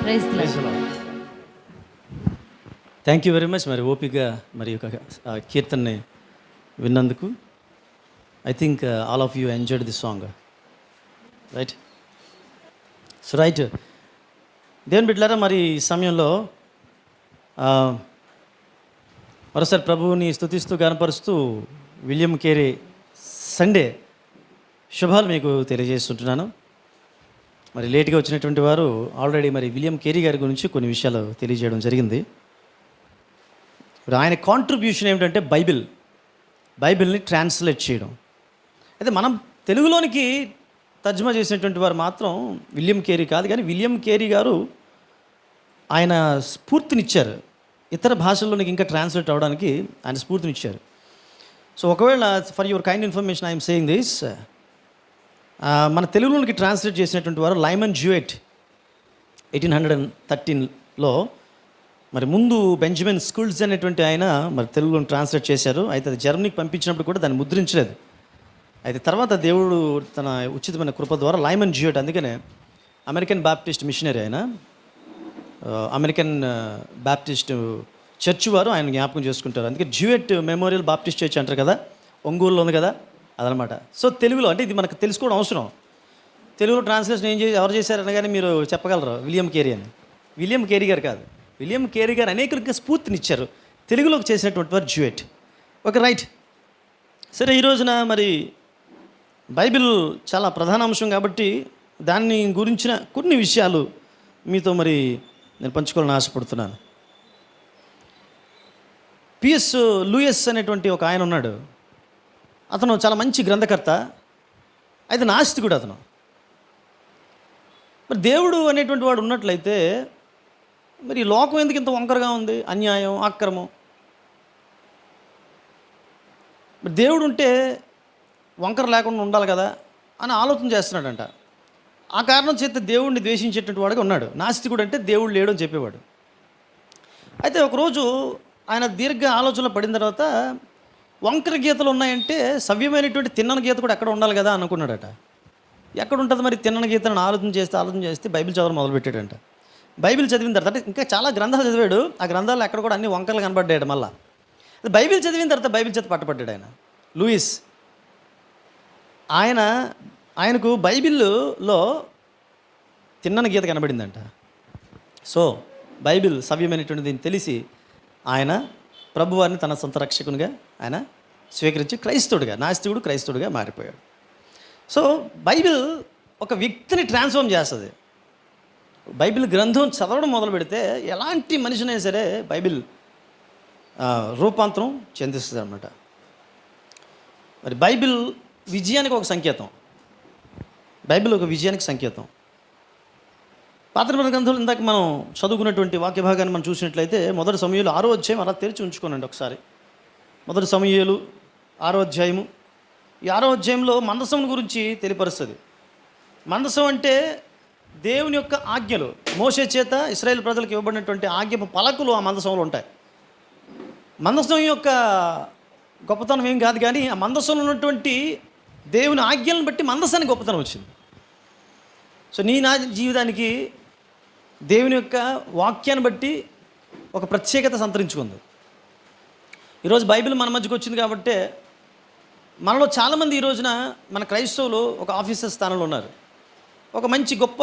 Praise the Lord. Thank you very much. మరి ఓపిక మరి ఒక కీర్తనని విన్నందుకు. I think all of you enjoyed this song, right? So right, దేవుని బిడ్డలారా, మరి ఈ సమయంలో మరోసారి ప్రభువుని స్తుతిస్తూ గనపరుస్తూ విలియం కేరీ సండే శుభాలు మీకు తెలియజేస్తుంటున్నాను. మరి లేట్గా వచ్చినటువంటి వారు ఆల్రెడీ మరి విలియం కేరీ గారి గురించి కొన్ని విషయాలు తెలియజేయడం జరిగింది. ఆయన కాంట్రిబ్యూషన్ ఏమిటంటే బైబిల్ని ట్రాన్స్లేట్ చేయడం. అయితే మనం తెలుగులోనికి తర్జుమా చేసినటువంటి వారు మాత్రం విలియం కేరీ కాదు, కానీ విలియం కేరీ గారు ఆయన స్ఫూర్తినిచ్చారు. ఇతర భాషల్లోనికి ఇంకా ట్రాన్స్లేట్ అవ్వడానికి ఆయన స్ఫూర్తినిచ్చారు. సో ఒకవేళ for your kind information I'm saying this, మన తెలుగులోనికి ట్రాన్స్లేట్ చేసినటువంటి వారు లైమన్ జ్యూయెట్ 1813లో. మరి ముందు బెంజమిన్ స్కూల్స్ అనేటువంటి ఆయన మరి తెలుగులో ట్రాన్స్లేట్ చేశారు. అయితే అది జర్మనీకి పంపించినప్పుడు కూడా దాన్ని ముద్రించలేదు. అయితే తర్వాత దేవుడు తన ఉచితమైన కృప ద్వారా లైమన్ జ్యూయెట్, అందుకనే అమెరికన్ బాప్టిస్ట్ మిషనరీ ఆయన, అమెరికన్ బాప్టిస్ట్ చర్చ్ వారు ఆయన జ్ఞాపకం చేసుకుంటారు. అందుకే జ్యూయెట్ మెమోరియల్ బాప్టిస్ట్ చర్చ్ అంటారు కదా, ఒంగోలులో ఉంది కదా, అదనమాట. సో తెలుగులో అంటే ఇది మనకు తెలుసుకోవడం అవసరం. తెలుగులో ట్రాన్స్లేషన్ ఎవరు చేశారనగానే మీరు చెప్పగలరు విలియం కేరీ అని. విలియం కేరీ గారు కాదు, విలియం కేరీ గారు అనేకులకి స్ఫూర్తినిచ్చారు. తెలుగులోకి చేసినటువంటి వారు జ్యూయెట్. Okay, right. సరే, ఈ రోజున మరి బైబిల్ చాలా ప్రధాన అంశం కాబట్టి దాన్ని గురించిన కొన్ని విషయాలు మీతో మరి నేను పంచుకోవాలని ఆశపడుతున్నాను. పిఎస్ లూయస్ అనేటువంటి ఒక ఆయన ఉన్నాడు. అతను చాలా మంచి గ్రంథకర్త, అయితే నాస్తికుడు అతను. మరి దేవుడు అనేటువంటి వాడు ఉన్నట్లయితే మరి ఈ లోకం ఎందుకు ఇంత వంకరగా ఉంది, అన్యాయం, అక్రమం? మరి దేవుడు ఉంటే వంకర లేకుండా ఉండాలి కదా అని ఆలోచన చేస్తున్నాడంట. ఆ కారణం చేత దేవుడిని ద్వేషించేటువంటి వాడుగా ఉన్నాడు. నాస్తికుడు అంటే దేవుడు లేడు అని చెప్పేవాడు. అయితే ఒకరోజు ఆయన దీర్ఘ ఆలోచనలో పడిన తర్వాత వంకర గీతలు ఉన్నాయంటే సవ్యమైనటువంటి తిన్నన గీత కూడా ఎక్కడ ఉండాలి కదా అనుకున్నాడట. ఎక్కడ ఉంటుంది మరి తిన్నన గీతను ఆలోచన చేస్తే బైబిల్ చదవడం మొదలుపెట్టాడంట. బైబిల్ చదివిన తర్వాత అంటే ఇంకా చాలా గ్రంథాలు చదివాడు. ఆ గ్రంథాల్లో ఎక్కడ కూడా అన్ని వంకరలు కనబడ్డాడు. మళ్ళీ బైబిల్ చదివిన తర్వాత బైబిల్ చేత పట్టబడ్డాడు ఆయన. లూయిస్ ఆయన ఆయనకు బైబిల్లో తిన్నని గీత కనబడిందంట. సో బైబిల్ సవ్యమైనటువంటిది తెలిసి ఆయన ప్రభువారిని తన సొంత రక్షకునిగా ఆయన స్వీకరించి నాస్తికుడు క్రైస్తవుడిగా మారిపోయాడు. సో బైబిల్ ఒక వ్యక్తిని ట్రాన్స్ఫార్మ్ చేస్తుంది. బైబిల్ గ్రంథం చదవడం మొదలు పెడితే ఎలాంటి మనిషినైనా సరే బైబిల్ రూపాంతరం చెందిస్తుంది అన్నమాట. మరి బైబిల్ విజయానికి ఒక సంకేతం. బైబిల్ ఒక విజయానికి సంకేతం. పాత నిబంధన గ్రంథంలో ఇందాక మనం చదువుకున్నటువంటి వాక్య భాగాన్ని మనం చూసినట్లయితే మొదటి సమూయేలు 6వ అధ్యాయం అలా తెరిచి ఉంచుకోనండి ఒకసారి. మొదటి సమూయేలు 6వ అధ్యాయము. ఈ 6వ అధ్యాయంలో మందసం గురించి తెలియపరుస్తుంది. మందసం అంటే దేవుని యొక్క ఆజ్ఞలు, మోషే చేత ఇశ్రాయేలు ప్రజలకు ఇవ్వబడినటువంటి ఆజ్ఞ పలకలు ఆ మందసంలో ఉంటాయి. మందసం యొక్క గొప్పతనం ఏం కాదు, కానీ ఆ మందసంలో ఉన్నటువంటి దేవుని ఆజ్ఞలను బట్టి మందసానికి గొప్పతనం వచ్చింది. సో నా జీవితానికి దేవుని యొక్క వాక్యాన్ని బట్టి ఒక ప్రత్యేకత సంతరించుకుంది. ఈరోజు బైబిల్ మన మధ్యకు వచ్చింది కాబట్టి మనలో చాలామంది ఈ రోజున మన క్రైస్తవులు ఒక ఆఫీసర్ స్థానంలో ఉన్నారు. ఒక మంచి గొప్ప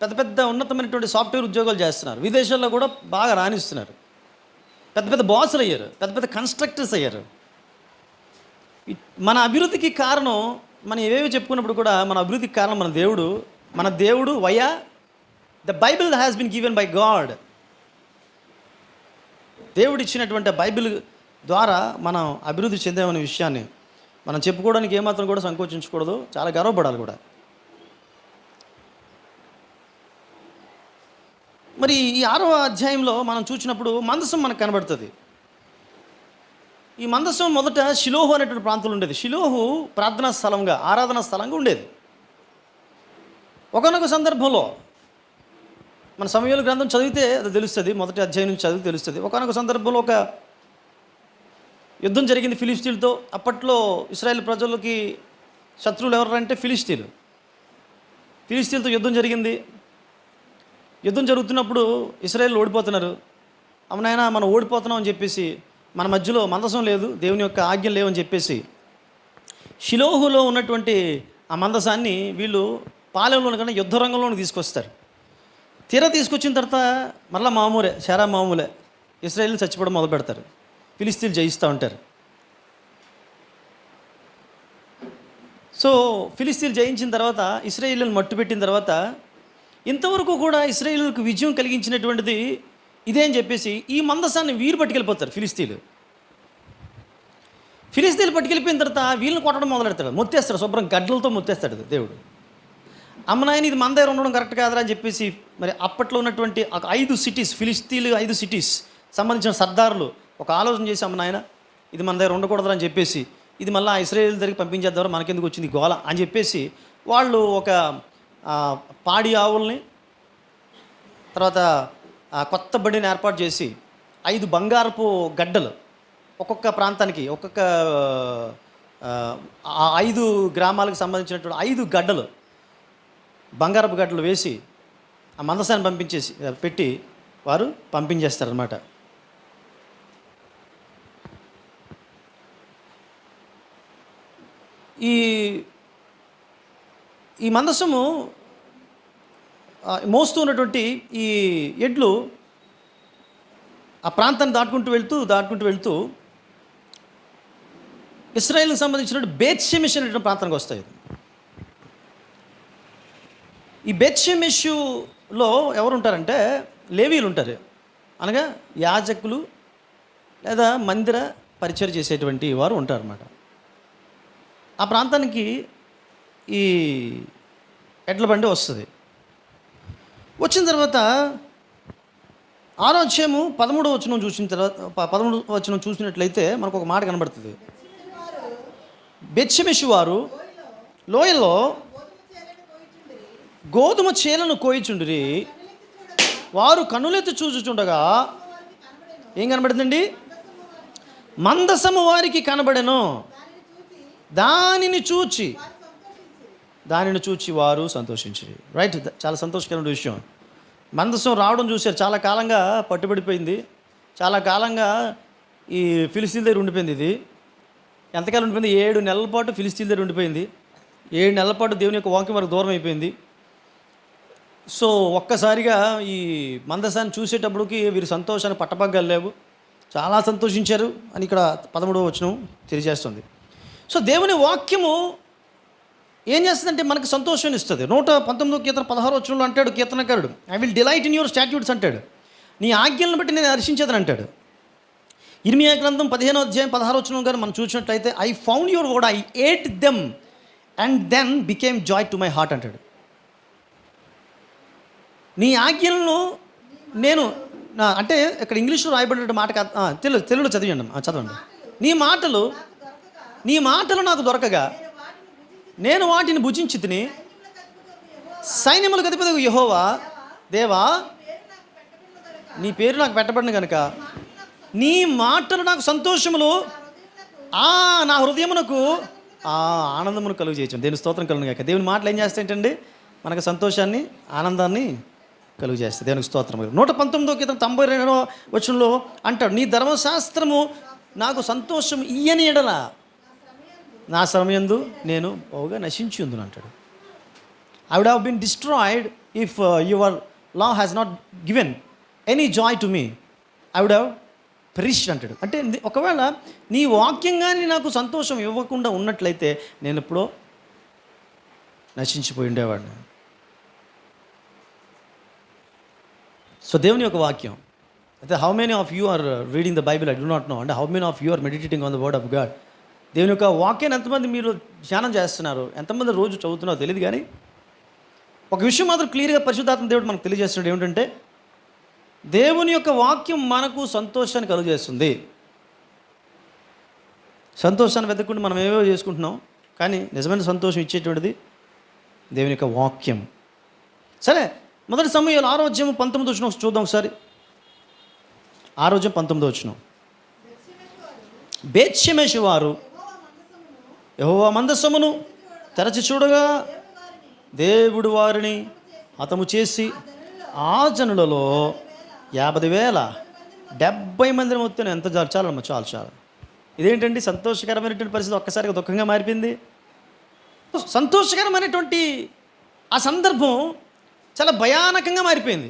పెద్ద పెద్ద ఉన్నతమైనటువంటి సాఫ్ట్వేర్ ఉద్యోగాలు చేస్తున్నారు. విదేశాల్లో కూడా బాగా రాణిస్తున్నారు. పెద్ద పెద్ద బాసులు అయ్యారు, పెద్ద పెద్ద కన్స్ట్రక్టర్స్ అయ్యారు. మన అభివృద్ధికి కారణం మనం ఏవేవి చెప్పుకున్నప్పుడు కూడా మన అభివృద్ధికి కారణం మన దేవుడు via the Bible has been given by God. దేవుడు ఇచ్చినటువంటి బైబిల్ ద్వారా మనం అభివృద్ధి చెందామనే విషయాన్ని మనం చెప్పుకోవడానికి ఏమాత్రం కూడా సంకోచించకూడదు, చాలా గర్వపడాలి కూడా. మరి ఈ 6వ అధ్యాయంలో మనం చూసినప్పుడు మందసం మనకు కనబడుతుంది. ఈ మందసం మొదట షిలోహు అనేటువంటి ప్రాంతంలో ఉండేది. షిలోహు ప్రార్థనా స్థలంగా, ఆరాధనా స్థలంగా ఉండేది. ఒకనొక సందర్భంలో మన సమూయేలు గ్రంథం చదివితే అది తెలుస్తుంది, మొదటి అధ్యాయం నుంచి చదివితే తెలుస్తుంది. ఒకనొక సందర్భంలో ఒక యుద్ధం జరిగింది ఫిలిస్తీన్లతో. అప్పట్లో ఇశ్రాయేల్ ప్రజలకి శత్రువులు ఎవరంటే ఫిలిస్తీన్లతో యుద్ధం జరిగింది. యుద్ధం జరుగుతున్నప్పుడు ఇశ్రాయేల్ ఓడిపోతున్నారు. అవునైనా మనం ఓడిపోతున్నాం అని చెప్పేసి, మన మధ్యలో మందసం లేదు, దేవుని యొక్క ఆజ్ఞలు లేవని చెప్పేసి షిలోహులో ఉన్నటువంటి ఆ మందసాన్ని వీళ్ళు పాలెంలోని కన్నా యుద్ధ రంగంలోకి తీసుకొస్తారు. తీసుకొచ్చిన తర్వాత మరలా మామూలే ఇశ్రాయేల్ చచ్చిపోవడం మొదలు పెడతారు. ఫిలిస్తీన్లు జయిస్తూ ఉంటారు. సో ఫిలిస్తీన్లు జయించిన తర్వాత ఇశ్రాయేలును మట్టుపెట్టిన తర్వాత ఇంతవరకు కూడా ఇశ్రాయేలుకు విజయం కలిగించినటువంటిది ఇదే అని చెప్పేసి ఈ మందసాన్ని వీరు పట్టుకెళ్ళిపోతారు. ఫిలిస్తీన్లు పట్టుకెళ్ళిపోయిన తర్వాత వీళ్ళని కొట్టడం మొదలెడతాడు, మొత్తేస్తాడు, శుభ్రం గడ్డలతో మొత్తేస్తాడు దేవుడు. అమ్మనాయన ఇది మన దగ్గర ఉండడం కరెక్ట్ కాదురా అని చెప్పేసి మరి అప్పట్లో ఉన్నటువంటి 5 సిటీస్, ఫిలిస్తీన్లు 5 సిటీస్ సంబంధించిన సర్దారులు ఒక ఆలోచన చేసి, అమ్మనాయన ఇది మన దగ్గర ఉండకూడదు అని చెప్పేసి ఇది మళ్ళీ ఇశ్రాయేల్ దగ్గరికి పంపించేద్దాం, మనకెందుకు వచ్చింది గోల అని చెప్పేసి వాళ్ళు ఒక పాడి ఆవుల్ని, తర్వాత కొత్త బడిని ఏర్పాటు చేసి 5 బంగారపు గడ్డలు ఒక్కొక్క ప్రాంతానికి, ఒక్కొక్క 5 గ్రామాలకు సంబంధించినటువంటి 5 గడ్డలు, బంగారపు గడ్డలు వేసి ఆ మందసాన్ని పెట్టి వారు పంపించేస్తారనమాట. ఈ మందసము మోస్తూ ఉన్నటువంటి ఈ ఎడ్లు ఆ ప్రాంతాన్ని దాటుకుంటూ వెళ్తూ ఇశ్రాయేల్కి సంబంధించినటువంటి బేత్షెమెషు అనేటువంటి ప్రాంతానికి వస్తాయి. ఈ బేత్షెమెషులో ఎవరు ఉంటారంటే లేవీలు ఉంటారు, అనగా యాజకులు లేదా మందిర పరిచయం చేసేటువంటి వారు ఉంటారన్నమాట. ఆ ప్రాంతానికి ఈ ఎడ్ల బండి వస్తుంది. వచ్చిన తర్వాత 6వ అధ్యాయము 13వ వచనం చూసిన తర్వాత 13వ వచనం చూసినట్లయితే మనకు ఒక మాట కనబడుతుంది. బేత్షెమెషు వారు లోయలో గోధుమ చేలను కోయిచుండిరి, వారు కన్నులెత్తి చూచుచుండగా ఏం కనబడుతుందండి? మందసము వారికి కనబడెను, దానిని చూచి వారు సంతోషించిరి. రైట్, చాలా సంతోషకరమైన విషయం. మందసం రావడం చూశారు, చాలా కాలంగా పట్టుబడిపోయింది, చాలా కాలంగా ఈ ఫిలిస్తీన్ల దగ్గర ఉండిపోయింది. ఇది ఎంతకాలం ఉండిపోయింది? 7 నెలల పాటు ఫిలిస్తీన్ల దగ్గర ఉండిపోయింది. 7 నెలల పాటు దేవుని యొక్క వాక్యం వరకు దూరం అయిపోయింది. సో ఒక్కసారిగా ఈ మందసాన్ని చూసేటప్పటికి వీరి సంతోషాన్ని పట్టపగ్గాలు లేవు, చాలా సంతోషించారు అని ఇక్కడ 13వ వచనం తెలియజేస్తుంది. సో దేవుని వాక్యము ఏం చేస్తుందంటే మనకు సంతోషాన్ని ఇస్తుంది. 119వ కీర్తన 16వ వచనంలో అంటాడు కీర్తనకారుడు, I will delight in your statutes అంటాడు, నీ ఆజ్ఞలను బట్టి నేను హర్షించేదని అంటాడు. ఇర్మియా గ్రంథం 15వ అధ్యాయం 16వ వచనం గారు మనం చూసినట్లయితే, I found your word, I ate them and then became joy to my heart అంటాడు. నీ ఆజ్ఞలను నేను అంటే ఇక్కడ ఇంగ్లీష్లో రాయబడిన మాట తెలుగులో చదవండి. నీ మాటలు నాకు దొరకగా నేను వాటిని భుజించి తిని, సైన్యములకు అధిపతి యెహోవా దేవా నీ పేరు నాకు పెట్టబడిన కనుక నీ మాటలు నాకు సంతోషములు, నా హృదయమునకు ఆనందమును కలుగు చేయొచ్చు. దేవుని స్తోత్రం కలుగును గాక. దేవుని మాటలు ఏం చేస్తాయంటండి, మనకు సంతోషాన్ని ఆనందాన్ని కలుగు చేస్తాయి. దేవునికి స్తోత్రం. 119వ కీర్తన 92వ వచనంలో అంటాడు, నీ ధర్మశాస్త్రము నాకు సంతోషం ఇయ్యని ఎడల నా శ్రమయందు నేను బహుగా నశించి ఉందును అంటాడు. I would have been destroyed if your law has not given any joy to me, I would have perished అంటాడు. అంటే ఒకవేళ నీ వాక్యంగాని నాకు సంతోషం ఇవ్వకుండా ఉన్నట్లయితే నేను ఎప్పుడో నశించిపోయి ఉండేవాడిని. సో దేవుని యొక్క వాక్యం అయితే, how many of you are reading the Bible, I do not know. అంటే how many of you are meditating on the word of God. దేవుని యొక్క వాక్యాన్ని ఎంతమంది మీరు ధ్యానం చేస్తున్నారు, ఎంతమంది రోజు చదువుతున్నారో తెలియదు, కానీ ఒక విషయం మాత్రం క్లియర్గా పరిశుద్ధాత్మ దేవుడు మనకు తెలియజేస్తున్నాడు. ఏమిటంటే, దేవుని యొక్క వాక్యం మనకు సంతోషాన్ని కలుగజేస్తుంది. సంతోషాన్ని వెతకుండా మనం ఏవేవో చేసుకుంటున్నాం, కానీ నిజమైన సంతోషం ఇచ్చేటువంటిది దేవుని యొక్క వాక్యం. సరే, మొదటి సమూయేలు 6వ అధ్యాయం 19వ వచనం చూద్దాం ఒకసారి. 6వ అధ్యాయం 19వ వచనం. బేత్షెమెషు వారు యెహోవా మందసమును తెరచి చూడగా దేవుడు వారిని హతము చేసి ఆ జనులలో 50,000 70 మందిని మొత్తం ఎంత చాలమ్మా, చాలు. ఇదేంటండి సంతోషకరమైనటువంటి పరిస్థితి ఒక్కసారిగా దుఃఖంగా మారిపోయింది. సంతోషకరమైనటువంటి ఆ సందర్భం చాలా భయానకంగా మారిపోయింది.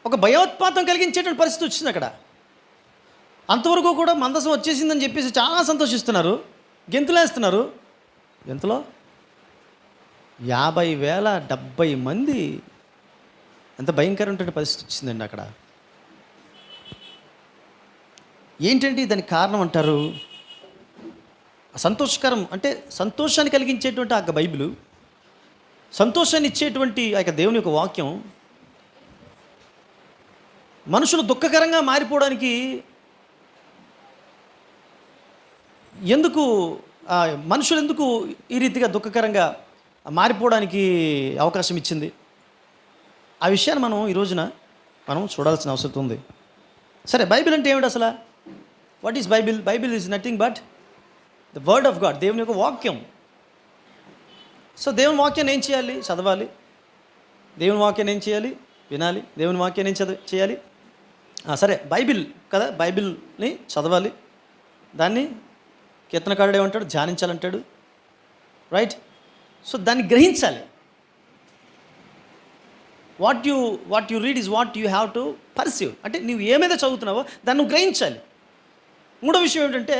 ఒక భయోత్పాతం కలిగించేటువంటి పరిస్థితి వచ్చింది అక్కడ. అంతవరకు కూడా మందసం వచ్చేసిందని చెప్పేసి చాలా సంతోషిస్తున్నారు, గెంతులేస్తున్నారు. గెంతులో 50,000 70 మంది, ఎంత భయంకరమైన పరిస్థితి వచ్చిందండి అక్కడ. ఏంటంటే దానికి కారణం అంటారు, సంతోషకరం అంటే సంతోషాన్ని కలిగించేటువంటి ఆ బైబిలు, సంతోషాన్ని ఇచ్చేటువంటి ఆ యొక్క దేవుని యొక్క వాక్యం మనుషులు దుఃఖకరంగా మారిపోవడానికి మనుషులు ఎందుకు ఈ రీతిగా దుఃఖకరంగా మారిపోవడానికి అవకాశం ఇచ్చింది, ఆ విషయాన్ని మనం ఈ రోజున మనం చూడాల్సిన అవసరం ఉంది. సరే, బైబిల్ అంటే ఏమిటి అసలు? What is Bible? Bible is nothing but the word of God, దేవుని యొక్క వాక్యం. సో దేవుని వాక్యాన్ని ఏం చేయాలి? చదవాలి. దేవుని వాక్యాన్ని ఏం చేయాలి? వినాలి. దేవుని వాక్యాన్ని ఏం చేయాలి? సరే, బైబిల్ కదా, బైబిల్ని చదవాలి, దాన్ని కీర్తనకారుడు ఏమంటాడు, ధ్యానించాలంటాడు, రైట్? సో దాన్ని గ్రహించాలి. What you read is what you have to perceive. అంటే నువ్వు ఏమైతే చదువుతున్నావో దాన్ని నువ్వు గ్రహించాలి. మూడో విషయం ఏమిటంటే,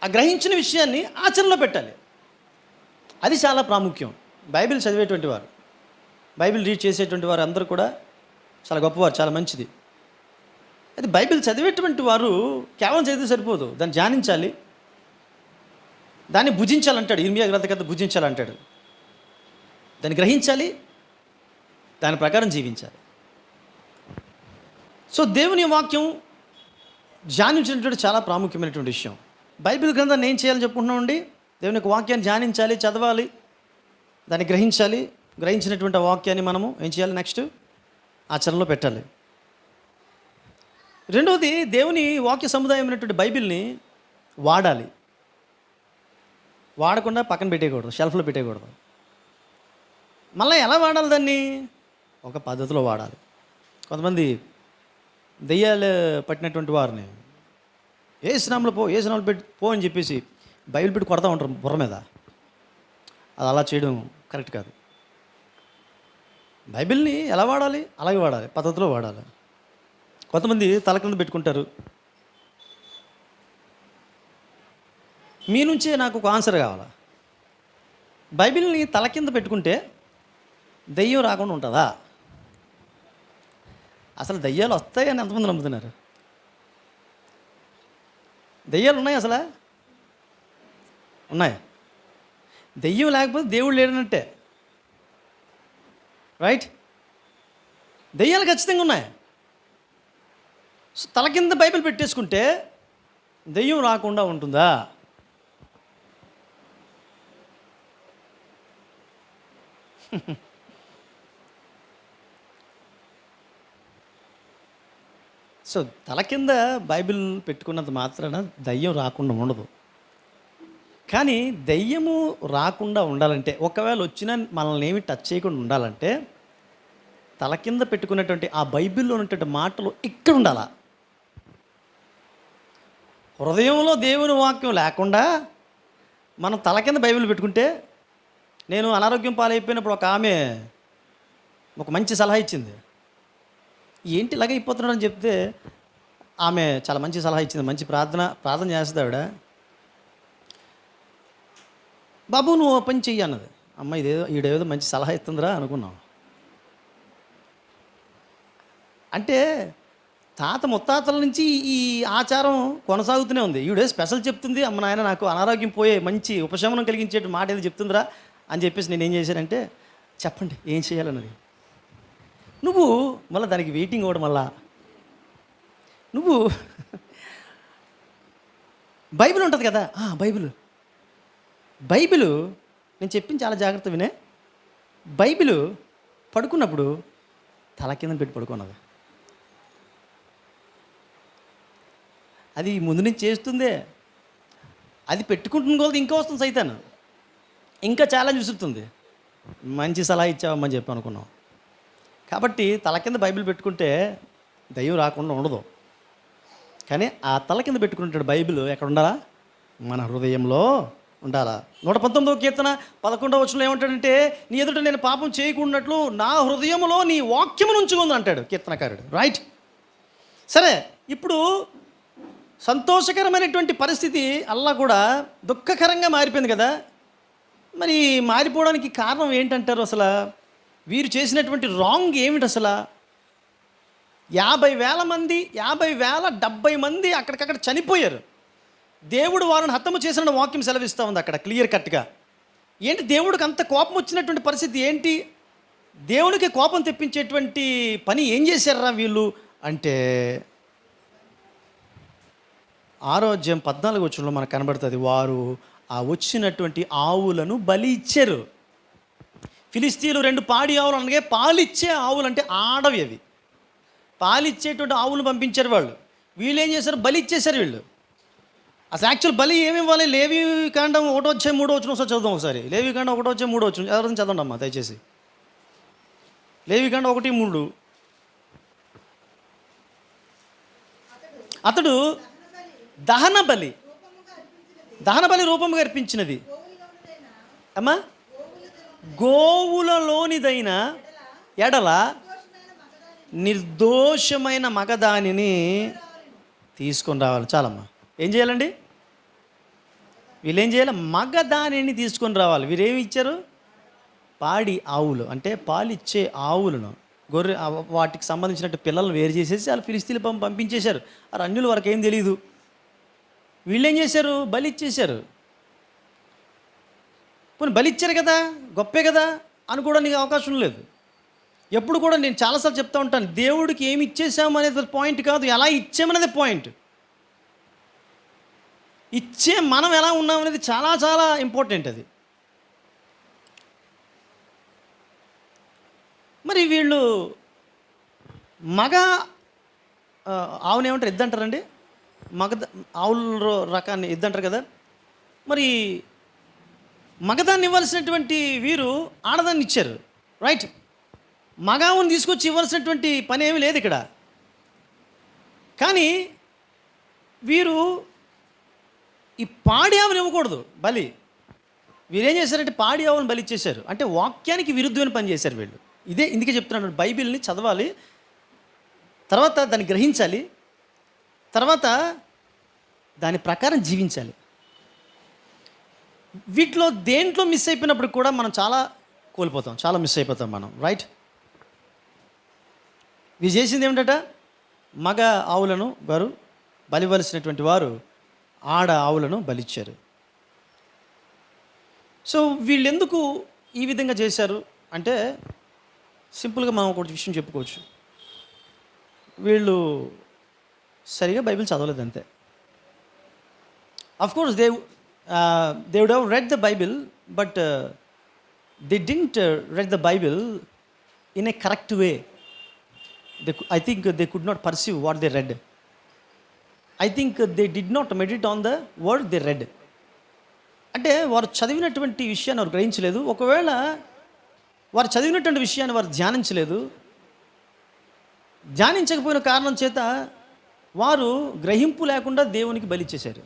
ఆ గ్రహించిన విషయాన్ని ఆచరణలో పెట్టాలి. అది చాలా ప్రాముఖ్యం. బైబిల్ చదివేటువంటి వారు, బైబిల్ రీడ్ చేసేటువంటి వారు అందరూ కూడా చాలా గొప్పవారు, చాలా మంచిది. అయితే బైబిల్ చదివేటువంటి వారు కేవలం చదివితే సరిపోదు, దాన్ని ధ్యానించాలి, దాన్ని భుజించాలంటాడు. ఇర్మియా గ్రంథకర్త భుజించాలంటాడు. దాన్ని గ్రహించాలి, దాని ప్రకారం జీవించాలి. సో దేవుని వాక్యం ధ్యానించినటువంటి చాలా ప్రాముఖ్యమైనటువంటి విషయం. బైబిల్ గ్రంథాన్ని ఏం చేయాలని చెప్పుకుంటున్నామండి? దేవుని యొక్క వాక్యాన్ని ధ్యానించాలి, చదవాలి, దాన్ని గ్రహించాలి. గ్రహించినటువంటి ఆ వాక్యాన్ని మనము ఏం చేయాలి? నెక్స్ట్ ఆచరణలో పెట్టాలి. రెండవది, దేవుని వాక్య సముదాయమైనటువంటి బైబిల్ని వాడాలి. వాడకుండా పక్కన పెట్టేయకూడదు, షెల్ఫ్లో పెట్టేయకూడదు. మళ్ళీ ఎలా వాడాలి? దాన్ని ఒక పద్ధతిలో వాడాలి. కొంతమంది దెయ్యాలు పట్టినటువంటి వారిని ఏ స్నామంలో పో, ఏ స్నామంలో పెట్టి పో అని చెప్పేసి బైబిల్ పెట్టి కొడతా ఉంటారు బుర్ర మీద. అది అలా చేయడం కరెక్ట్ కాదు. బైబిల్ని ఎలా వాడాలి? అలాగే వాడాలి, పద్ధతిలో వాడాలి. కొంతమంది తల కింద పెట్టుకుంటారు. మీ నుంచే నాకు ఒక ఆన్సర్ కావాలా? బైబిల్ని తల కింద పెట్టుకుంటే దెయ్యం రాకుండా ఉంటుందా? అసలు దెయ్యాలు వస్తాయని ఎంతమంది నమ్ముతున్నారు? దెయ్యాలు ఉన్నాయి అసలు? ఉన్నాయి. దెయ్యం లేకపోతే దేవుడు లేడనట్టే, రైట్? దెయ్యాలు ఖచ్చితంగా ఉన్నాయి. సో తల కింద బైబిల్ పెట్టేసుకుంటే దెయ్యం రాకుండా ఉంటుందా? సో తల కింద బైబిల్ పెట్టుకున్నంత మాత్రాన దయ్యం రాకుండా ఉండదు. కానీ దయ్యము రాకుండా ఉండాలంటే, ఒకవేళ వచ్చినా మనల్ని ఏమి టచ్ చేయకుండా ఉండాలంటే, తల కింద పెట్టుకున్నటువంటి ఆ బైబిల్లో ఉన్నటువంటి మాటలు ఇక్కడ ఉండాలా. హృదయంలో దేవుని వాక్యం లేకుండా మనం తల కింద బైబిల్ పెట్టుకుంటే, నేను అనారోగ్యం పాలైపోయినప్పుడు ఒక ఆమె ఒక మంచి సలహా ఇచ్చింది. ఏంటి ఇలాగే అయిపోతున్నాడని చెప్తే ఆమె చాలా మంచి సలహా ఇచ్చింది. మంచి ప్రార్థన చేస్తుంది ఆవిడ. బాబు నువ్వు ఓ పని చెయ్యి అన్నది. అమ్మ ఈడేదో మంచి సలహా ఇస్తుందిరా అనుకున్నాం. అంటే తాత ముత్తాతల నుంచి ఈ ఆచారం కొనసాగుతూనే ఉంది. ఈవిడే స్పెషల్ చెప్తుంది. అమ్మ నాయన నాకు అనారోగ్యం పోయే మంచి ఉపశమనం కలిగించే మాట ఏదో చెప్తుందిరా అని చెప్పేసి నేను ఏం చేశానంటే, చెప్పండి ఏం చేయాలన్నది. నువ్వు మళ్ళీ దానికి వెయిటింగ్ అవ్వడం వల్ల నువ్వు బైబిల్ ఉంటుంది కదా, బైబిల్ నేను చెప్పింది చాలా జాగ్రత్త వినే. బైబిల్ పడుకున్నప్పుడు తల కింద పెట్టి పడుకున్నది. అది ముందు నుంచి చేస్తుందే. అది పెట్టుకుంటున్న కొలది ఇంకా వస్తుంది సైతాను, ఇంకా ఛాలెంజ్ విసురుతుంది. మంచి సలహా ఇచ్చావమ్మని చెప్పి అనుకున్నాం. కాబట్టి తల కింద బైబిల్ పెట్టుకుంటే దయ్యం రాకుండా ఉండదు. కానీ ఆ తల కింద పెట్టుకుంటాడు బైబిల్ ఎక్కడ ఉండాలా? మన హృదయంలో ఉండాలా. 119వ కీర్తన 11వ వచనంలో ఏమంటాడంటే, నీ ఎదుట నేను పాపం చేయకుండాట్లు నా హృదయంలో నీ వాక్యము ఉంచుకుంది అంటాడు కీర్తనకారుడు, రైట్? సరే, ఇప్పుడు సంతోషకరమైనటువంటి పరిస్థితి అల్లా కూడా దుఃఖకరంగా మారిపోయింది కదా. మరి మారిపోవడానికి కారణం ఏంటంటారు? అసలు వీరు చేసినటువంటి రాంగ్ ఏమిటి? అసలు 50,000 మంది 70 మంది అక్కడికక్కడ చనిపోయారు. దేవుడు వారిని హతము చేసిన వాక్యం సెలవిస్తూ ఉంది అక్కడ క్లియర్ కట్గా. ఏంటి దేవుడికి అంత కోపం వచ్చినటువంటి పరిస్థితి ఏంటి? దేవునికి కోపం తెప్పించేటువంటి పని ఏం చేశారా వీళ్ళు అంటే, 6వ అధ్యాయం 14వ వచనంలో మనకు కనబడుతుంది. వారు ఆ వచ్చినటువంటి ఆవులను బలి ఇచ్చారు. ఫిలిస్తీన్లు 2 పాడి ఆవులు అనగా పాలిచ్చే ఆవులు అంటే ఆడవి, అవి పాలిచ్చేటువంటి ఆవులు పంపించారు వాళ్ళు. వీళ్ళు ఏం చేశారు? బలి ఇచ్చేశారు వీళ్ళు. అసలు యాక్చువల్ బలి ఏమి ఇవ్వాలి? లేవీకాండం 1వ అధ్యాయం 3వ వచనం ఒకసారి చదువుదాం. ఒకసారి లేవీకాండం 1వ అధ్యాయం 3వ వచనం ఎవరైనా చదవండి అమ్మా దయచేసి. లేవీకాండం 1:3. అతడు దహన బలి రూపముగా అర్పించినది అమ్మా గోవులలోనిదైన ఎడల నిర్దోషమైన మగదానిని తీసుకొని రావాలి. చాలమ్మా. ఏం చేయాలండి? వీళ్ళు ఏం చేయాలి? మగదానిని తీసుకొని రావాలి. వీరేమి ఇచ్చారు? పాడి ఆవులు అంటే పాలిచ్చే ఆవులను, గొర్రె వాటికి సంబంధించినట్టు పిల్లలను వేరు చేసేసి వాళ్ళు ఫిలిస్తీన్లు పంపించేశారు. ఆ అన్యుల వరకు ఏం తెలియదు. వీళ్ళు ఏం చేశారు? బలి ఇచ్చేశారు. పోనీ బలి ఇచ్చారు కదా, గొప్పే కదా అనుకోవడానికి అవకాశం లేదు. ఎప్పుడు కూడా నేను చాలాసార్లు చెప్తూ ఉంటాను, దేవుడికి ఏమి ఇచ్చేసాము అనేది పాయింట్ కాదు, ఎలా ఇచ్చామనేది పాయింట్. ఇచ్చే మనం ఎలా ఉన్నామనేది చాలా చాలా ఇంపార్టెంట్ అది. మరి వీళ్ళు మగ ఆవుని ఏమంటారు? ఎద్దు అంటారండి. ఆవుల రకాన్ని ఎద్దు అంటారు కదా. మరి మగదాన్ని ఇవ్వాల్సినటువంటి వీరు ఆడదాన్ని ఇచ్చారు, రైట్? మగావుని తీసుకొచ్చి ఇవ్వాల్సినటువంటి పని ఏమీ లేదు ఇక్కడ. కానీ వీరు ఈ పాడి ఆవుని ఇవ్వకూడదు బలి. వీరేం చేశారంటే పాడి ఆవులను బలిచ్చేశారు. అంటే వాక్యానికి విరుద్ధమైన పని చేశారు వీళ్ళు. ఇందుకే చెప్తున్నాను, బైబిల్ని చదవాలి, తర్వాత దాన్ని గ్రహించాలి, తర్వాత దాని ప్రకారం జీవించాలి. వీటిలో దేంట్లో మిస్ అయిపోయినప్పుడు కూడా మనం చాలా కోల్పోతాం, చాలా మిస్ అయిపోతాం మనం, రైట్? వీరు చేసింది ఏమిటట, మగ ఆవులను వారు బలివలసినటువంటి వారు ఆడ ఆవులను బలిచ్చారు. సో వీళ్ళు ఎందుకు ఈ విధంగా చేశారు అంటే, సింపుల్గా మనం ఒక విషయం చెప్పుకోవచ్చు, వీళ్ళు సరిగా బైబిల్ చదవలేదు అంతే. Of course they would have read the Bible, but they didn't read the Bible in a correct way. I think they could not perceive what they read. I think they did not meditate on the word they read. అంటే వారు చదివినటువంటి విషయాన్ని వారు గ్రహించలేదు. ఒకవేళ వారు చదివినటువంటి విషయాన్ని వారు ధ్యానించలేదు. ధ్యానించకపోయిన కారణం చేత వారు గ్రహింపు లేకుండా దేవునికి బలిచ్చేశారు.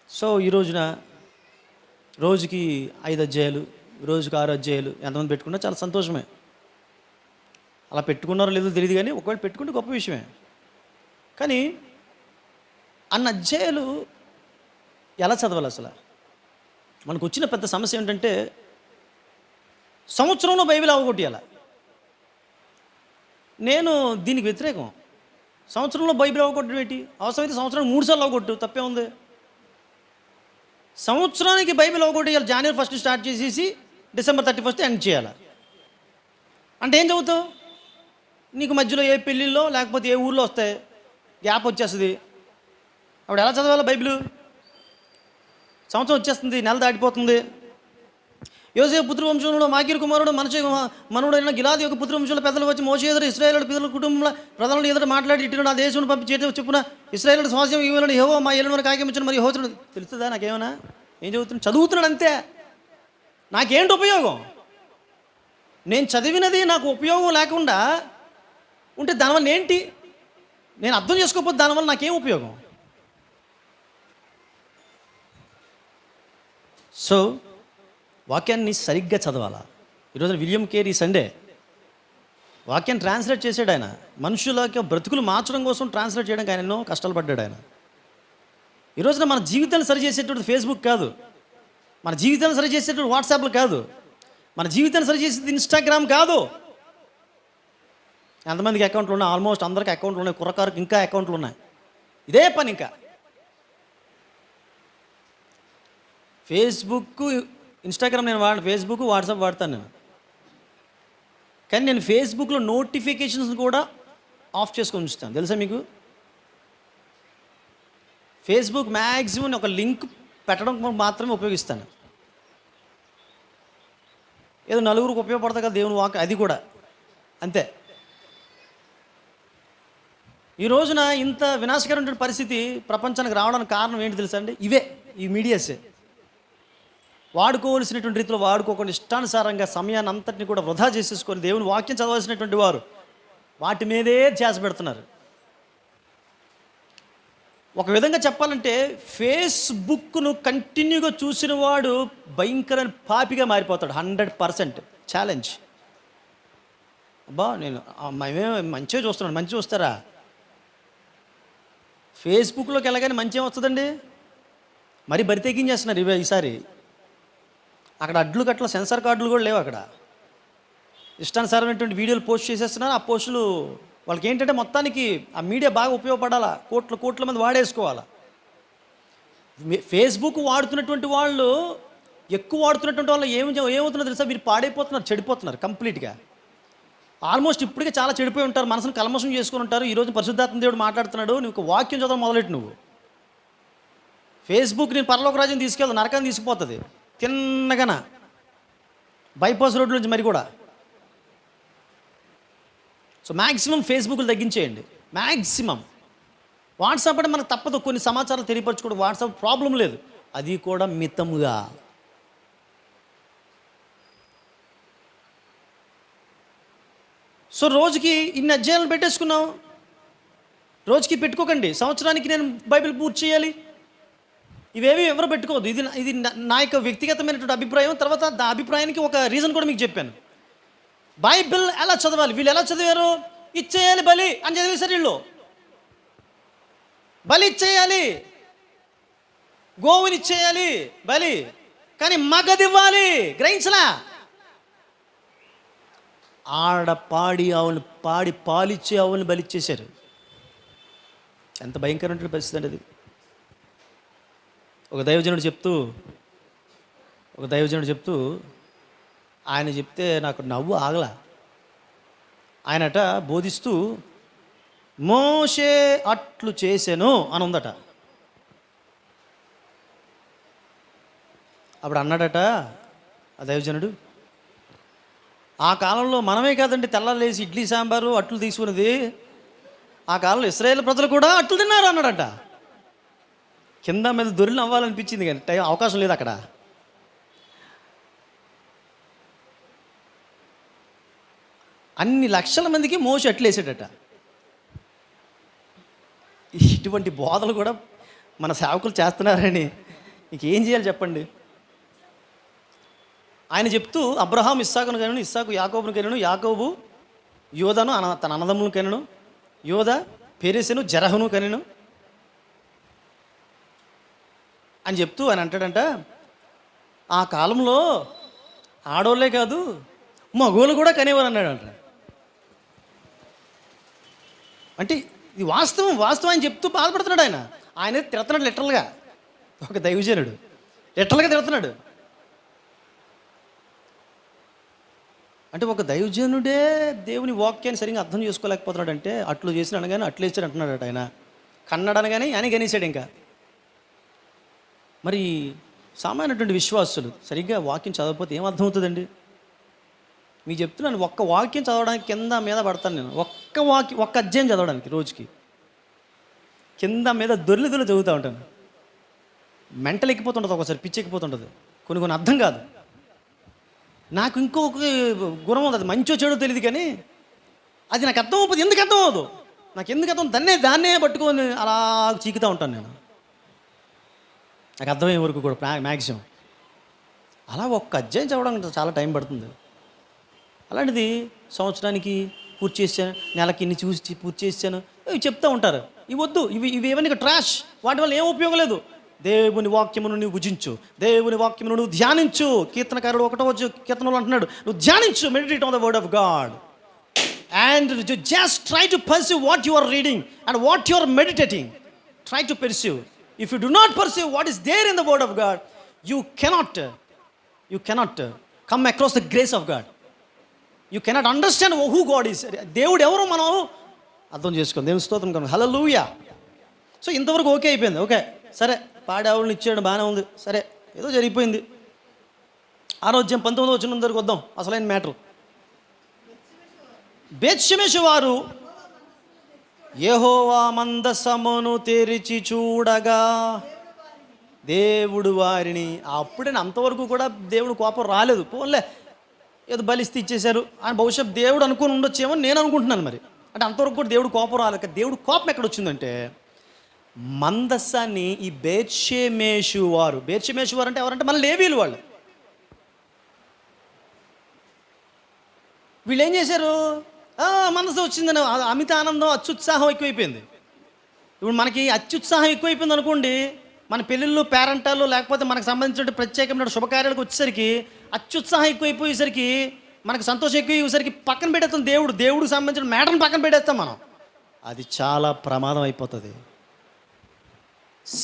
సో ఈ రోజున రోజుకి 5 అధ్యాయాలు, రోజుకి 6 అధ్యాయాలు ఎంతమంది పెట్టుకున్నా చాలా సంతోషమే. అలా పెట్టుకున్నారో లేదో తెలియదు, కానీ ఒకవేళ పెట్టుకుంటే గొప్ప విషయమే. కానీ అన్న అధ్యాయాలు ఎలా చదవాలి అసలు? మనకు వచ్చిన పెద్ద సమస్య ఏంటంటే, సంవత్సరంలో బైబిల్ అవగొట్టేయాల. నేను దీనికి వ్యతిరేకం. సంవత్సరంలో బైబిల్ అవగొట్టడం ఏంటి? అవసరమైతే సంవత్సరానికి 3 సార్లు అవగొట్టు, తప్పే ఉంది. సంవత్సరానికి బైబిల్ అవగొట్టేయాలి. జనవరి 1 స్టార్ట్ చేసేసి డిసెంబర్ 31 ఎండ్ చేయాలి. అంటే ఏం చదువుతావు? నీకు మధ్యలో ఏ పెళ్ళిళ్ళో లేకపోతే ఏ ఊర్లో వస్తాయి, గ్యాప్ వచ్చేస్తుంది. అప్పుడు ఎలా చదవాలి బైబిల్? సంవత్సరం వచ్చేస్తుంది, నెల దాటిపోతుంది. యోసేపు పుత్రవంశంలో మాకీరు కుమారుడు మనుడైన గిలాది యొక్క పుత్రవంశంలో పెద్దలు వచ్చి మోషే ఎదురు ఇశ్రాయేలు పిల్లల కుటుంబంలో ప్రజలను ఎదురు మాట్లాడి, ఇటు నా దేశం పంపించేట చెప్పున ఇశ్రాయేలు స్వాస్యం ఇవ్వాలని యెహోవా మా ఏలిన వరకు ఆగమించను మరి యెహోవా. తెలుస్తుందా నాకేమన్నా? ఏం చదువుతున్నాడు అంతే. నాకేంటి ఉపయోగం? నేను చదివినది నాకు ఉపయోగం లేకుండా ఉంటే దానివల్ల ఏంటి? నేను అర్థం చేసుకోకపోతే దానివల్ల నాకేం ఉపయోగం? సో వాక్యాన్ని సరిగ్గా చదవాలా. ఈరోజు విలియం కేరీ సండే వాక్యాన్ని ట్రాన్స్లేట్ చేశాడు ఆయన. మనుషుల యొక్క బ్రతుకులు మార్చడం కోసం ట్రాన్స్లేట్ చేయడానికి ఆయన ఎన్నో కష్టాలు పడ్డాడు ఆయన. ఈరోజున మన జీవితాన్ని సరిచేసేటువంటి ఫేస్బుక్ కాదు, మన జీవితాన్ని సరిచేసేటువంటి వాట్సాప్లు కాదు, మన జీవితాన్ని సరిచేసేది ఇన్స్టాగ్రామ్ కాదు. ఎంతమందికి అకౌంట్లు ఉన్నాయి? ఆల్మోస్ట్ అందరికి అకౌంట్లు ఉన్నాయి. కుర్రకారుకి ఇంకా అకౌంట్లు ఉన్నాయి. ఇదే పని. ఇంకా ఫేస్బుక్, ఇన్స్టాగ్రామ్ నేను వాడను, ఫేస్బుక్ వాట్సాప్ వాడతాను నేను. కానీ నేను ఫేస్బుక్లో నోటిఫికేషన్స్ కూడా ఆఫ్ చేసుకొని ఉంచుతాను. తెలుసా మీకు? ఫేస్బుక్ మ్యాక్సిమం ఒక లింక్ పెట్టడం మాత్రమే ఉపయోగిస్తాను. ఏదో నలుగురికి ఉపయోగపడతా కదా దేవుని వాక్, అది కూడా అంతే. ఈ రోజున ఇంత వినాశకరమైన పరిస్థితి ప్రపంచానికి రావడానికి కారణం ఏంటి తెలుసా అండి? ఈ మీడియాసే. వాడుకోవలసినటువంటి రీతిలో వాడుకోకుండా ఇష్టానుసారంగా సమయాన్ని అంతటిని కూడా వృధా చేసేసుకొని దేవుని వాక్యం చదవాల్సినటువంటి వారు వాటి మీదే ధ్యాస పెడుతున్నారు. ఒక విధంగా చెప్పాలంటే ఫేస్బుక్ను కంటిన్యూగా చూసిన వాడు భయంకరమైన పాపిగా మారిపోతాడు. 100% ఛాలెంజ్. అబ్బా నేను మేమే మంచిగా చూస్తున్నాను. మంచి చూస్తారా? ఫేస్బుక్లోకి వెళ్ళగానే మంచి ఏమొస్తుందండి? మరి బరి తెగించేస్తున్నారు ఈసారి. అక్కడ అడ్లు గట్ల సెన్సార్ కార్డులు కూడా లేవు. అక్కడ ఇష్టానుసారమైనటువంటి వీడియోలు పోస్ట్ చేసేస్తున్నారు. ఆ పోస్టులు వాళ్ళకి ఏంటంటే మొత్తానికి ఆ మీడియా బాగా ఉపయోగపడాలా, కోట్ల మంది వాడేసుకోవాలా. ఫేస్బుక్ వాడుతున్నటువంటి వాళ్ళు, ఎక్కువ వాడుతున్నటువంటి వాళ్ళు ఏమవుతుందో తెలుసా? మీరు పాడైపోతున్నారు, చెడిపోతున్నారు కంప్లీట్గా. ఆల్మోస్ట్ ఇప్పటికే చాలా చెడిపోయి ఉంటారు, మనసును కల్మషం చేసుకుని ఉంటారు. ఈరోజు పరిశుద్ధాత్మ దేవుడు మాట్లాడుతున్నాడు, నువ్వు వాక్యం చదవడం మొదలెట్టు. నువ్వు ఫేస్బుక్ నేను పరలోక రాజ్యం తీసుకెళ్తావు, నరకాన్ని తీసుకుపోతుంది తిన్నగన బైపాస్ రోడ్ల నుంచి మరి కూడా. సో మ్యాక్సిమం ఫేస్బుక్లు తగ్గించేయండి, మ్యాక్సిమం. వాట్సాప్ అంటే మనకు తప్పదు, కొన్ని సమాచారాలు తెలియపరచుకోవడం వాట్సాప్ ప్రాబ్లం లేదు, అది కూడా మితముగా. సో రోజుకి ఇన్ని అధ్యాయాలు పెట్టేసుకున్నాం. రోజుకి పెట్టుకోకండి. సంవత్సరానికి నేను బైబిల్ పూర్తి చేయాలి, ఇవేవి ఎవరు పెట్టుకోవద్దు. ఇది నా యొక్క వ్యక్తిగతమైనటువంటి అభిప్రాయం. తర్వాత ఆ అభిప్రాయానికి ఒక రీజన్ కూడా మీకు చెప్పాను. బైబిల్ ఎలా చదవాలి, వీళ్ళు ఎలా చదివారు? ఇచ్చేయాలి బలి అని చదివేశారు వీళ్ళు. బలి ఇచ్చేయాలి, గోవుని ఇచ్చేయాలి బలి, కానీ మగదివ్వాలి. గ్రహించలా? పాడి పాలిచ్చే ఆవుల్ని బలిచ్చేశారు. ఎంత భయంకరమైన పరిస్థితి అండి అది. ఒక దైవజనుడు చెప్తూ ఆయన చెప్తే నాకు నవ్వు ఆగల. ఆయనట బోధిస్తూ మోషే అట్లు చేసెను అని ఉందట. అప్పుడు అన్నాడట ఆ దైవజనుడు, ఆ కాలంలో మనమే కాదండి తెల్లాలేసి ఇడ్లీ సాంబారు అట్లు తీసుకున్నది, ఆ కాలంలో ఇశ్రాయేల్ ప్రజలు కూడా అట్లు తిన్నారు అన్నాడట. కింద మీద దొరిని అవ్వాలనిపించింది కానీ అవకాశం లేదు అక్కడ. అన్ని లక్షల మందికి మోషే అట్లు వేసాడట. ఇటువంటి బోధలు కూడా మన సేవకులు చేస్తున్నారని ఇంకేం చేయాలి చెప్పండి. ఆయన చెప్తూ అబ్రహాం ఇస్సాకును కనను, ఇస్సాకు యాకోబును కనను, యాకోబు యోధను తన అన్నదమ్ములను కనను, యోధ పెరెసెను జరహును కనెను అని చెప్తూ ఆయన అంటాడంట, ఆ కాలంలో ఆడోళ్ళే కాదు మగోళ్ళు కూడా కనేవారు అన్నాడంట. అంటే ఇది వాస్తవం అని చెప్తూ బాధపడుతున్నాడు ఆయన తిడుతున్నాడు లిటరల్గా. ఒక దైవజనుడు లిటరల్గా తిడుతున్నాడు. అంటే ఒక దైవజనుడే దేవుని వాక్యాన్ని సరిగ్గా అర్థం చేసుకోలేకపోతున్నాడు. అంటే అట్లు చేసిన అనగానే అట్లు వేసాడు అంటున్నాడు ఆయన. కన్నాడు అనగానే ఆయన గనేసాడు. ఇంకా మరి సామాన్యటువంటి విశ్వాసులు సరిగ్గా వాక్యం చదవకపోతే ఏం అర్థమవుతుందండి? మీకు చెప్తున్నాను, ఒక్క వాక్యం చదవడానికి కింద మీద పడతాను నేను. ఒక్క అధ్యాయం చదవడానికి రోజుకి కింద మీద దొర్లి చదువుతూ ఉంటాను. మెంటల్ ఎక్కిపోతుంటుంది, ఒకసారి పిచ్చి ఎక్కిపోతుంటుంది, కొన్ని అర్థం కాదు. నాకు ఇంకొక గుణం ఉంది, అది మంచో చెడో తెలియదు, కానీ అది నాకు అర్థం అవ్వదు. ఎందుకు అర్థం అవ్వదు? నాకు ఎందుకు అర్థం? దాన్నే పట్టుకొని అలా చీకుతూ ఉంటాను నేను. నాకు అర్థమయ్యే వరకు కూడా మ్యాక్సిమం అలా ఒక్క అధ్యాయం చదవడానికి చాలా టైం పడుతుంది. అలాంటిది సంవత్సరానికి పూర్తి చేశాను, నెలకి ఇన్ని చూసి పూర్తి చేశాను, ఇవి చెప్తూ ఉంటారు. ఇవి వద్దు, ఇవి ఏమన్నీ ట్రాష్. వాటి వల్ల ఏం ఉపయోగం లేదు. దేవుని వాక్యమును నువ్వు భుజించు, దేవుని వాక్యమును నువ్వు ధ్యానించు. కీర్తనకారుడు 1వ కీర్తనలో అంటున్నాడు, నువ్వు ధ్యానించు, meditate on the word of God and just try to perceive what you are reading and what you are meditating. Try to perceive. If you do not perceive what is there in the word of God, you cannot come across the grace of God. You cannot understand who God is. దేవుడు ఎవరో మనం అర్థం చేసుకోండి. దేవుని స్తోత్రం కనుక hallelujah. So ఇంతవరకు okay అయిపోయింది. ఓకే సరే, పాడేవాళ్ళని ఇచ్చాడు, బాగానే ఉంది, సరే ఏదో జరిగిపోయింది. ఆరోగ్యం 19వ వచనం దగ్గరికి వద్దాం. అసలైన మ్యాటర్. బేత్షెమెషు వారు యెహోవా మందసమును తెరిచి చూడగా దేవుడు వారిని, అప్పుడే అంతవరకు కూడా దేవుడు కోపం రాలేదు. పోన్లే ఏదో బలిస్తే ఇచ్చేశారు అని బహుశా దేవుడు అనుకుని ఉండొచ్చేమో నేను అనుకుంటున్నాను. మరి అంటే అంతవరకు కూడా దేవుడు కోపం రాలేక, దేవుడు కోపం ఎక్కడ వచ్చిందంటే మందస్సాన్ని ఈ బేత్షెమెషు వారు అంటే ఎవరంటే మన లేవీలు వాళ్ళు. వీళ్ళు ఏం చేశారు? మనసు వచ్చిందని అమిత ఆనందం, అత్యుత్సాహం ఎక్కువైపోయింది. ఇప్పుడు మనకి అత్యుత్సాహం ఎక్కువైపోయింది అనుకోండి, మన పెళ్ళిళ్ళు, పేరెంటాలు, లేకపోతే మనకు సంబంధించిన ప్రత్యేకమైన శుభకార్యాలకు వచ్చేసరికి అత్యుత్సాహం ఎక్కువైపోయేసరికి, మనకు సంతోషం ఎక్కువయ్యేసరికి పక్కన పెట్టేస్తాం దేవుడికి సంబంధించిన మ్యాటర్ని పక్కన పెట్టేస్తాం మనం. అది చాలా ప్రమాదం అయిపోతుంది.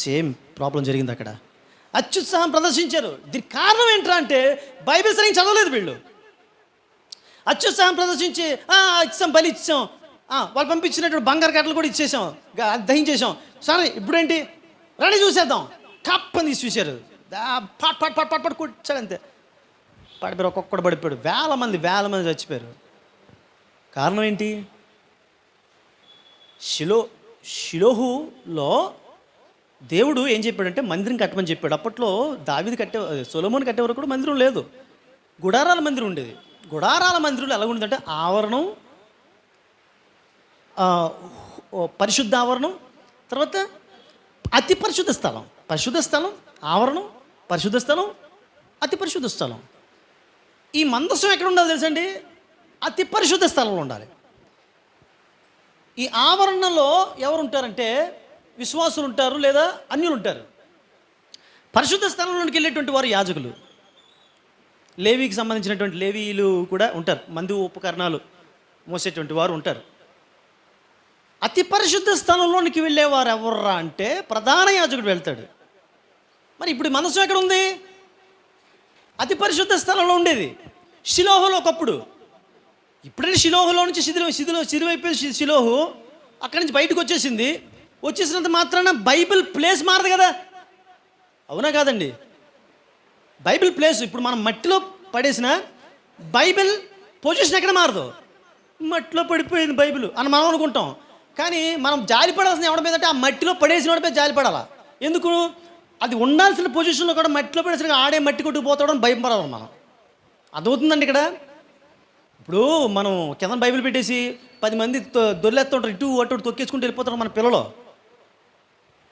సేమ్ ప్రాబ్లం జరిగింది అక్కడ. అత్యుత్సాహం ప్రదర్శించారు. దీనికి కారణం ఏంట్రా అంటే బైబిల్ సరిగ్గా చదవలేదు వీళ్ళు. అత్యుత్సాహం ప్రదర్శించి ఇచ్చాం, బలి ఇచ్చాం, వాళ్ళు పంపించినటువంటి బంగారు కట్టలు కూడా ఇచ్చేసాం, దహించేసాం, సరే ఇప్పుడేంటి రెడీ చూసేద్దాం, కప్పని తీసి చూశారు, పట్ కూర్చాడు, అంతే పడిపోయారు. ఒక్కొక్కడు పడిపోయాడు. వేల మంది చచ్చిపోయారు. కారణం ఏంటి? షిలోహులో దేవుడు ఏం చెప్పాడంటే మందిరం కట్టమని చెప్పాడు. అప్పట్లో దావీదు సొలొమోను కట్టే వరకు కూడా మందిరం లేదు, గుడారాల మందిరం ఉండేది. గుడారాల మందిరంలో ఎలా ఉండేదంటే ఆవరణం, పరిశుద్ధ ఆవరణం, తర్వాత అతి పరిశుద్ధ స్థలం. పరిశుద్ధ స్థలం, ఆవరణం, పరిశుద్ధ స్థలం, అతి పరిశుద్ధ స్థలం. ఈ మందసం ఎక్కడ ఉండాలి తెలుసండి? అతి పరిశుద్ధ స్థలంలో ఉండాలి. ఈ ఆవరణలో ఎవరు ఉంటారంటే విశ్వాసులు ఉంటారు, లేదా అన్యులు ఉంటారు. పరిశుద్ధ స్థలంలోకి వెళ్ళేటువంటి వారు యాజకులు, లేవీకి సంబంధించినటువంటి లేవీలు కూడా ఉంటారు, మందు ఉపకరణాలు మోసేటువంటి వారు ఉంటారు. అతి పరిశుద్ధ స్థలంలోనికి వెళ్ళేవారు ఎవర్రా అంటే ప్రధాన యాజకుడు వెళ్తాడు. మరి ఇప్పుడు మనసు ఎక్కడ ఉంది? అతి పరిశుద్ధ స్థలంలో ఉండేది షిలోహులో ఒకప్పుడు. ఇప్పుడే షిలోహులో నుంచి సిలువైపోయి షిలోహు అక్కడి నుంచి బయటకు వచ్చేసింది. వచ్చేసినంత మాత్రాన బైబిల్ ప్లేస్ మారదు కదా, అవునా కాదండి? బైబిల్ ప్లేస్ ఇప్పుడు మనం మట్టిలో పడేసిన బైబిల్ పొజిషన్ ఎక్కడ మారదు. మట్టిలో పడిపోయింది బైబిల్ అని మనం అనుకుంటాం. కానీ మనం జాలిపడాల్సిన ఎవరి మీద అంటే ఆ మట్టిలో పడేసిన వాడి మీద జాలిపడాలా. ఎందుకు? అది ఉండాల్సిన పొజిషన్లో కూడా మట్టిలో పడేసిన ఆడే మట్టి కొట్టుకుపోతాడు అని భయపడాలి మనం. అదవుతుందండి ఇక్కడ. ఇప్పుడు మనం కింద బైబిల్ పెట్టేసి 10 మంది దొర్లేస్తుంటారు, ఇటు అటు తొక్కేసుకుంటూ వెళ్ళిపోతారు మన పిల్లలు.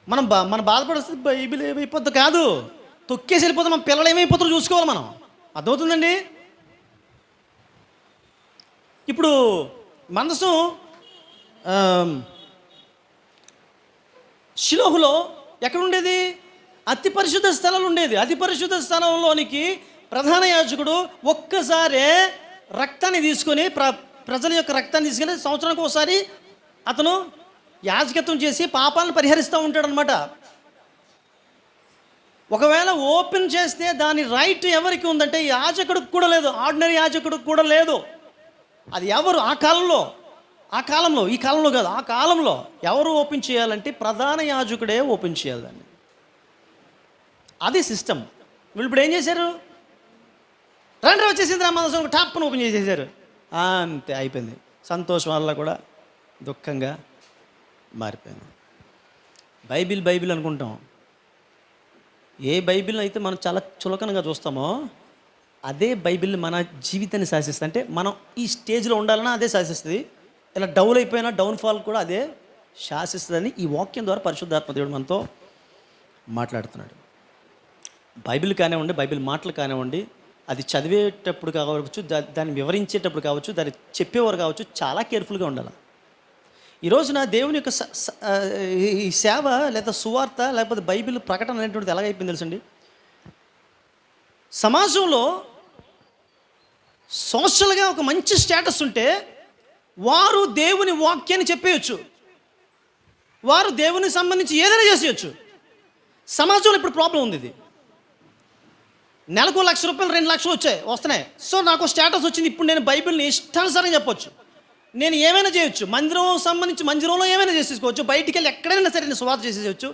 మనం బాధపడుతుంది బైబిల్ ఏమైపోద్ది కాదు, తొక్కేసి వెళ్ళిపోతాం. మన పిల్లలు ఏమైపోతారో చూసుకోవాలి మనం. అదవుతుందండి. ఇప్పుడు మనసు షిలోహులో ఎక్కడ ఉండేది? అతి పరిశుద్ధ స్థలంలో ఉండేది. అతి పరిశుద్ధ స్థలంలోనికి ప్రధాన యాజకుడు ఒక్కసారే రక్తాన్ని తీసుకొని ప్రజల యొక్క రక్తాన్ని తీసుకొని సంవత్సరానికి ఒకసారి అతను యాజకత్వం చేసి పాపాలను పరిహరిస్తూ ఉంటాడనమాట. ఒకవేళ ఓపెన్ చేస్తే దాని రైట్ ఎవరికి ఉందంటే యాజకుడికి కూడా లేదు, ఆర్డినరీ యాజకుడికి కూడా లేదు. అది ఎవరు ఆ కాలంలో ఈ కాలంలో కాదు, ఆ కాలంలో ఎవరు ఓపెన్ చేయాలంటే ప్రధాన యాజకుడే ఓపెన్ చేయాలి దాన్ని. అది సిస్టమ్. వీళ్ళు ఇప్పుడు ఏం చేశారు? రండి వచ్చేసింది రామదాసం టాప్ను ఓపెన్ చేసేసారు, అంతే అయిపోయింది. సంతోషం వల్ల కూడా దుఃఖంగా మారిపోయింది. బైబిల్ అనుకుంటాం. ఏ బైబిల్ అయితే మనం చాలా చులకనగా చూస్తామో అదే బైబిల్ మన జీవితాన్ని శాసిస్తుంది. అంటే మనం ఈ స్టేజ్లో ఉండాలన్నా అదే శాసిస్తుంది, ఇలా డౌన్ అయిపోయినా డౌన్ఫాల్ కూడా అదే శాసిస్తుందని ఈ వాక్యం ద్వారా పరిశుద్ధాత్మ దేవుడు మనతో మాట్లాడుతున్నాడు. బైబిల్ కానివ్వండి, బైబిల్ మాటలు కానివ్వండి, అది చదివేటప్పుడు కావచ్చు, దాన్ని వివరించేటప్పుడు కావచ్చు, దాన్ని చెప్పేవారు కావచ్చు, చాలా కేర్ఫుల్గా ఉండాలి. ఈ రోజున దేవుని యొక్క ఈ సేవ లేదా సువార్త లేకపోతే బైబిల్ ప్రకటన అనేటువంటిది ఎలాగైపోయింది తెలుసండి? సమాజంలో సోషల్గా ఒక మంచి స్టేటస్ ఉంటే వారు దేవుని వాక్యాన్ని చెప్పేయచ్చు, వారు దేవునికి సంబంధించి ఏదైనా చేసేయచ్చు. సమాజంలో ఇప్పుడు ప్రాబ్లం ఉంది. ఇది నెలకు ₹1,00,000 2,00,000 వస్తున్నాయి. సో నాకు స్టేటస్ వచ్చింది, ఇప్పుడు నేను బైబిల్ని ఇష్టానుసారంగా చెప్పొచ్చు, నేను ఏమైనా చేయొచ్చు. మందిరంలో ఏమైనా చేసేసుకోవచ్చు, బయటికి వెళ్ళి ఎక్కడైనా సరే నేను సువార్త చేసేయచ్చు,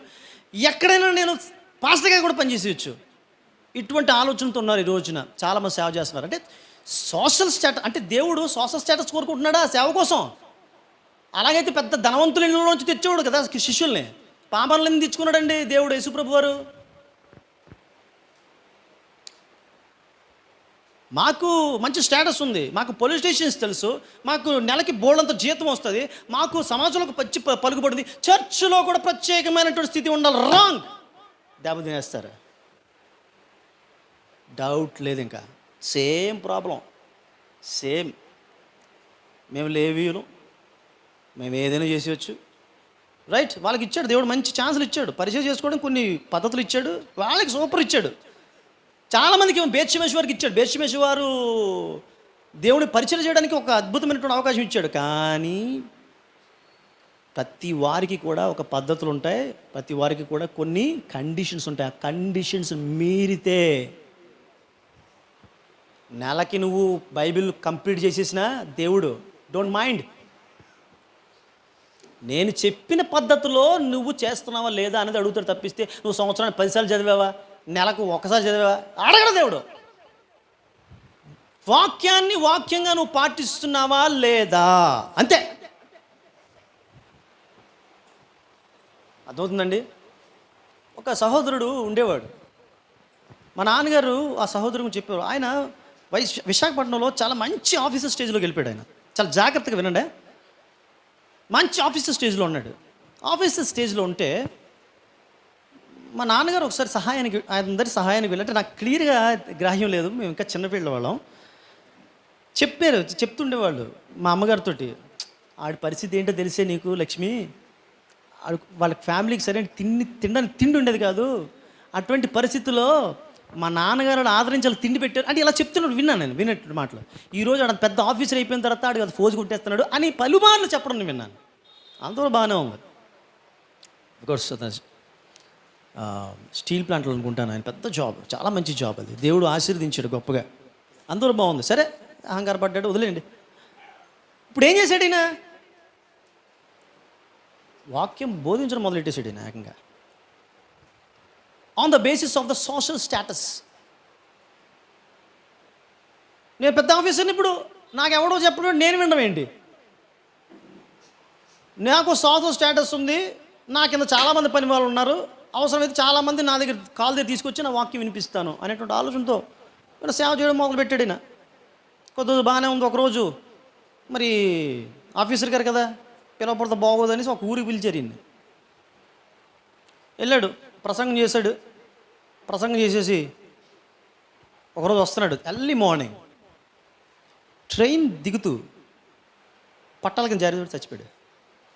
ఎక్కడైనా నేను పాస్టర్గా కూడా పనిచేసేయచ్చు. ఇటువంటి ఆలోచనతో ఉన్నారు ఈ రోజున చాలామంది సేవ చేస్తున్నారు. అంటే సోషల్ స్టేటస్, అంటే దేవుడు సోషల్ స్టేటస్ కోరుకుంటున్నాడా సేవ కోసం? అలాగైతే పెద్ద ధనవంతుల ఇళ్ళలోంచి తెచ్చేవాడు కదా శిష్యుల్ని. పాపాలను తెచ్చుకున్నాడండి దేవుడు యేసుప్రభు వారు. మాకు మంచి స్టేటస్ ఉంది, మాకు పోలీస్ స్టేషన్స్ తెలుసు, మాకు నెలకి బోర్డంత జీతం వస్తుంది, మాకు సమాజంలో పలుకుబడింది, చర్చిలో కూడా ప్రత్యేకమైనటువంటి స్థితి ఉండాలి. రాంగ్. దెబ్బతినేస్తారు. డౌట్ లేదు. ఇంకా సేమ్ ప్రాబ్లం, సేమ్. మేము లేవీలు, మేము ఏదైనా చేసేయచ్చు. రైట్, వాళ్ళకి ఇచ్చాడు దేవుడు, మంచి ఛాన్సులు ఇచ్చాడు, పరిచయం చేసుకోవడం కొన్ని పద్ధతులు ఇచ్చాడు, వాళ్ళకి సూపర్ ఇచ్చాడు. చాలామందికి బేత్షెమెషు వారికి ఇచ్చాడు. బేత్షెమెషు వారు దేవుని పరిచయం చేయడానికి ఒక అద్భుతమైనటువంటి అవకాశం ఇచ్చాడు. కానీ ప్రతి వారికి కూడా ఒక పద్ధతులు ఉంటాయి, ప్రతి వారికి కూడా కొన్ని కండిషన్స్ ఉంటాయి. ఆ కండిషన్స్ మీరితే నెలకి నువ్వు బైబిల్ కంప్లీట్ చేసేసినా దేవుడు డోంట్ మైండ్. నేను చెప్పిన పద్ధతిలో నువ్వు చేస్తున్నావా లేదా అనేది అడుగుతాడు తప్పిస్తే నువ్వు సంవత్సరానికి 10 సార్లు చదివావా, నెలకు ఒకసారి చదివావా అడగడు దేవుడు. వాక్యంగా నువ్వు పాటిస్తున్నావా లేదా, అంతే. అర్థమవుతుందండి? ఒక సహోదరుడు ఉండేవాడు. మా నాన్నగారు ఆ సహోదరుని చెప్పేవారు. ఆయన విశాఖపట్నంలో చాలా మంచి ఆఫీసర్ స్టేజ్లోకి వెళ్ళిపోయాడు. ఆయన చాలా జాగ్రత్తగా వినండి. మంచి ఆఫీసర్ స్టేజ్లో ఉన్నాడు. ఆఫీసర్ స్టేజ్లో ఉంటే మా నాన్నగారు ఒకసారి అందరి సహాయానికి వెళ్ళి, అంటే నాకు క్లియర్గా గ్రాహ్యం లేదు, మేము ఇంకా చిన్నపిల్ల వాళ్ళం, చెప్తుండేవాళ్ళు మా అమ్మగారితోటి, ఆడి పరిస్థితి ఏంటో తెలిసే నీకు లక్ష్మి, వాళ్ళకి ఫ్యామిలీకి సరైన తినడానికి తిండి ఉండేది కాదు, అటువంటి పరిస్థితుల్లో మా నాన్నగారు ఆదరించాలి తిండి పెట్టారు అంటే ఇలా చెప్తున్నాడు. విన్నాను నేను విన్నట్టు మాటలు. ఈరోజు ఆడ పెద్ద ఆఫీసర్ అయిపోయిన తర్వాత ఆడికి అది ఫోజు కొట్టేస్తున్నాడు అని పలుమార్లు చెప్పడం నేను విన్నాను. అందరూ బాగానే ఉంది. బికాస్ స్టీల్ ప్లాంట్లో అనుకుంటాను ఆయన పెద్ద జాబ్, చాలా మంచి జాబ్, అది దేవుడు ఆశీర్వదించాడు గొప్పగా, అందరూ బాగుంది. సరే అహంకారపడ్డాడు, వదిలేండి. ఇప్పుడు ఏం చేశాడు ఈయన? వాక్యం బోధించడం మొదలెట్టేసాడు ఈయన ఏకంగా, on the basis of the social status. నేను పెద్ద ఆఫీసర్ని, ఇప్పుడు నాకు ఎవడో చెప్పడం నేను వినడం ఏంటి? నాకు సోషల్ స్టేటస్ ఉంది, నా కింద చాలామంది పని వాళ్ళు ఉన్నారు, అవసరమైతే చాలామంది నా దగ్గర కాల్ దగ్గర తీసుకొచ్చి నా వాక్యం వినిపిస్తాను అనేటువంటి ఆలోచనతో ఇలా సేవ చేయడం మొదలుపెట్టాడు ఈయన. కొద్దిగా బాగానే ఉంది. ఒకరోజు మరి ఆఫీసర్ గారు కదా, పిలవపడితే బాగోదనేసి ఒక ఊరికి పిలిచారు ఈయన్ని. వెళ్ళాడు, ప్రసంగం చేశాడు. ప్రసంగం చేసేసి ఒకరోజు వస్తున్నాడు, ఎర్లీ మార్నింగ్ ట్రైన్ దిగుతూ పట్టాల కింద జారి చచ్చిపోయాడు.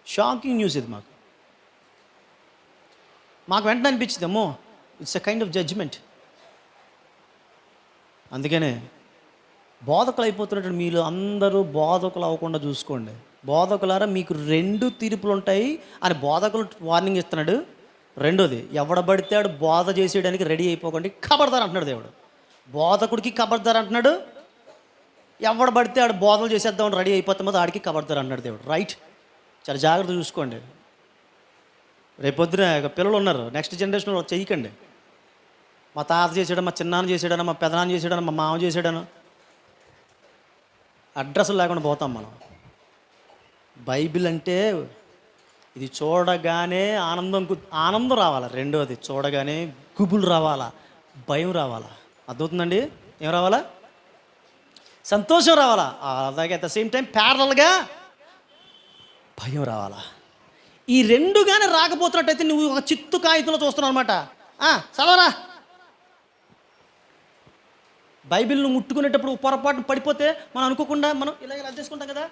షాకింగ్ న్యూస్ ఇది. మాకు వెంటనే అనిపించింది, అమ్మో it's a kind of judgment. అందుకనే బోధకులు అయిపోతున్నట్టు మీలో అందరూ బోధకులు అవ్వకుండా చూసుకోండి. బోధకులారా మీకు 2 తీర్పులు ఉంటాయి అని బోధకులు వార్నింగ్ ఇస్తున్నాడు. రెండోది, ఎవడబడితే ఆడు బోధ చేసేయడానికి రెడీ అయిపోకండి, ఖబర్దార్ అంటున్నాడు దేవుడు. బోధకుడికి ఖబర్దార్ అంటున్నాడు, ఎవడబడితే ఆడు బోధలు చేసేద్దామని రెడీ అయిపోతాం కదా ఆడికి ఖబర్దార్ అంటున్నాడు దేవుడు. రైట్, చాలా జాగ్రత్త చూసుకోండి. రేపొద్దున పిల్లలు ఉన్నారు, నెక్స్ట్ జనరేషన్లో చేయకండి. మా తాత చేసాడని, మా చిన్నాన్న చేసాడని, మా పెదనాన్న చేసాడని, మా మామ చేసాడను అడ్రస్లు లేకుండా పోతాం మనం. బైబిల్ అంటే ఇది చూడగానే ఆనందం రావాలా, రెండోది చూడగానే గుబులు రావాలా, భయం రావాలా. అర్థమవుతుందండి? ఏం రావాలా? సంతోషం రావాలా, అలాగే అట్ ద సేమ్ టైం ప్యారలల్గా భయం రావాలా. ఈ 2 కానీ రాకపోతున్నట్టయితే నువ్వు ఒక చిత్తు కాగితంలో చూస్తున్నావు అనమాట. చదవరా, బైబిల్ను ముట్టుకునేటప్పుడు పొరపాటు పడిపోతే మనం అనుకోకుండా మనం ఇలా చేసుకుంటాం కదా.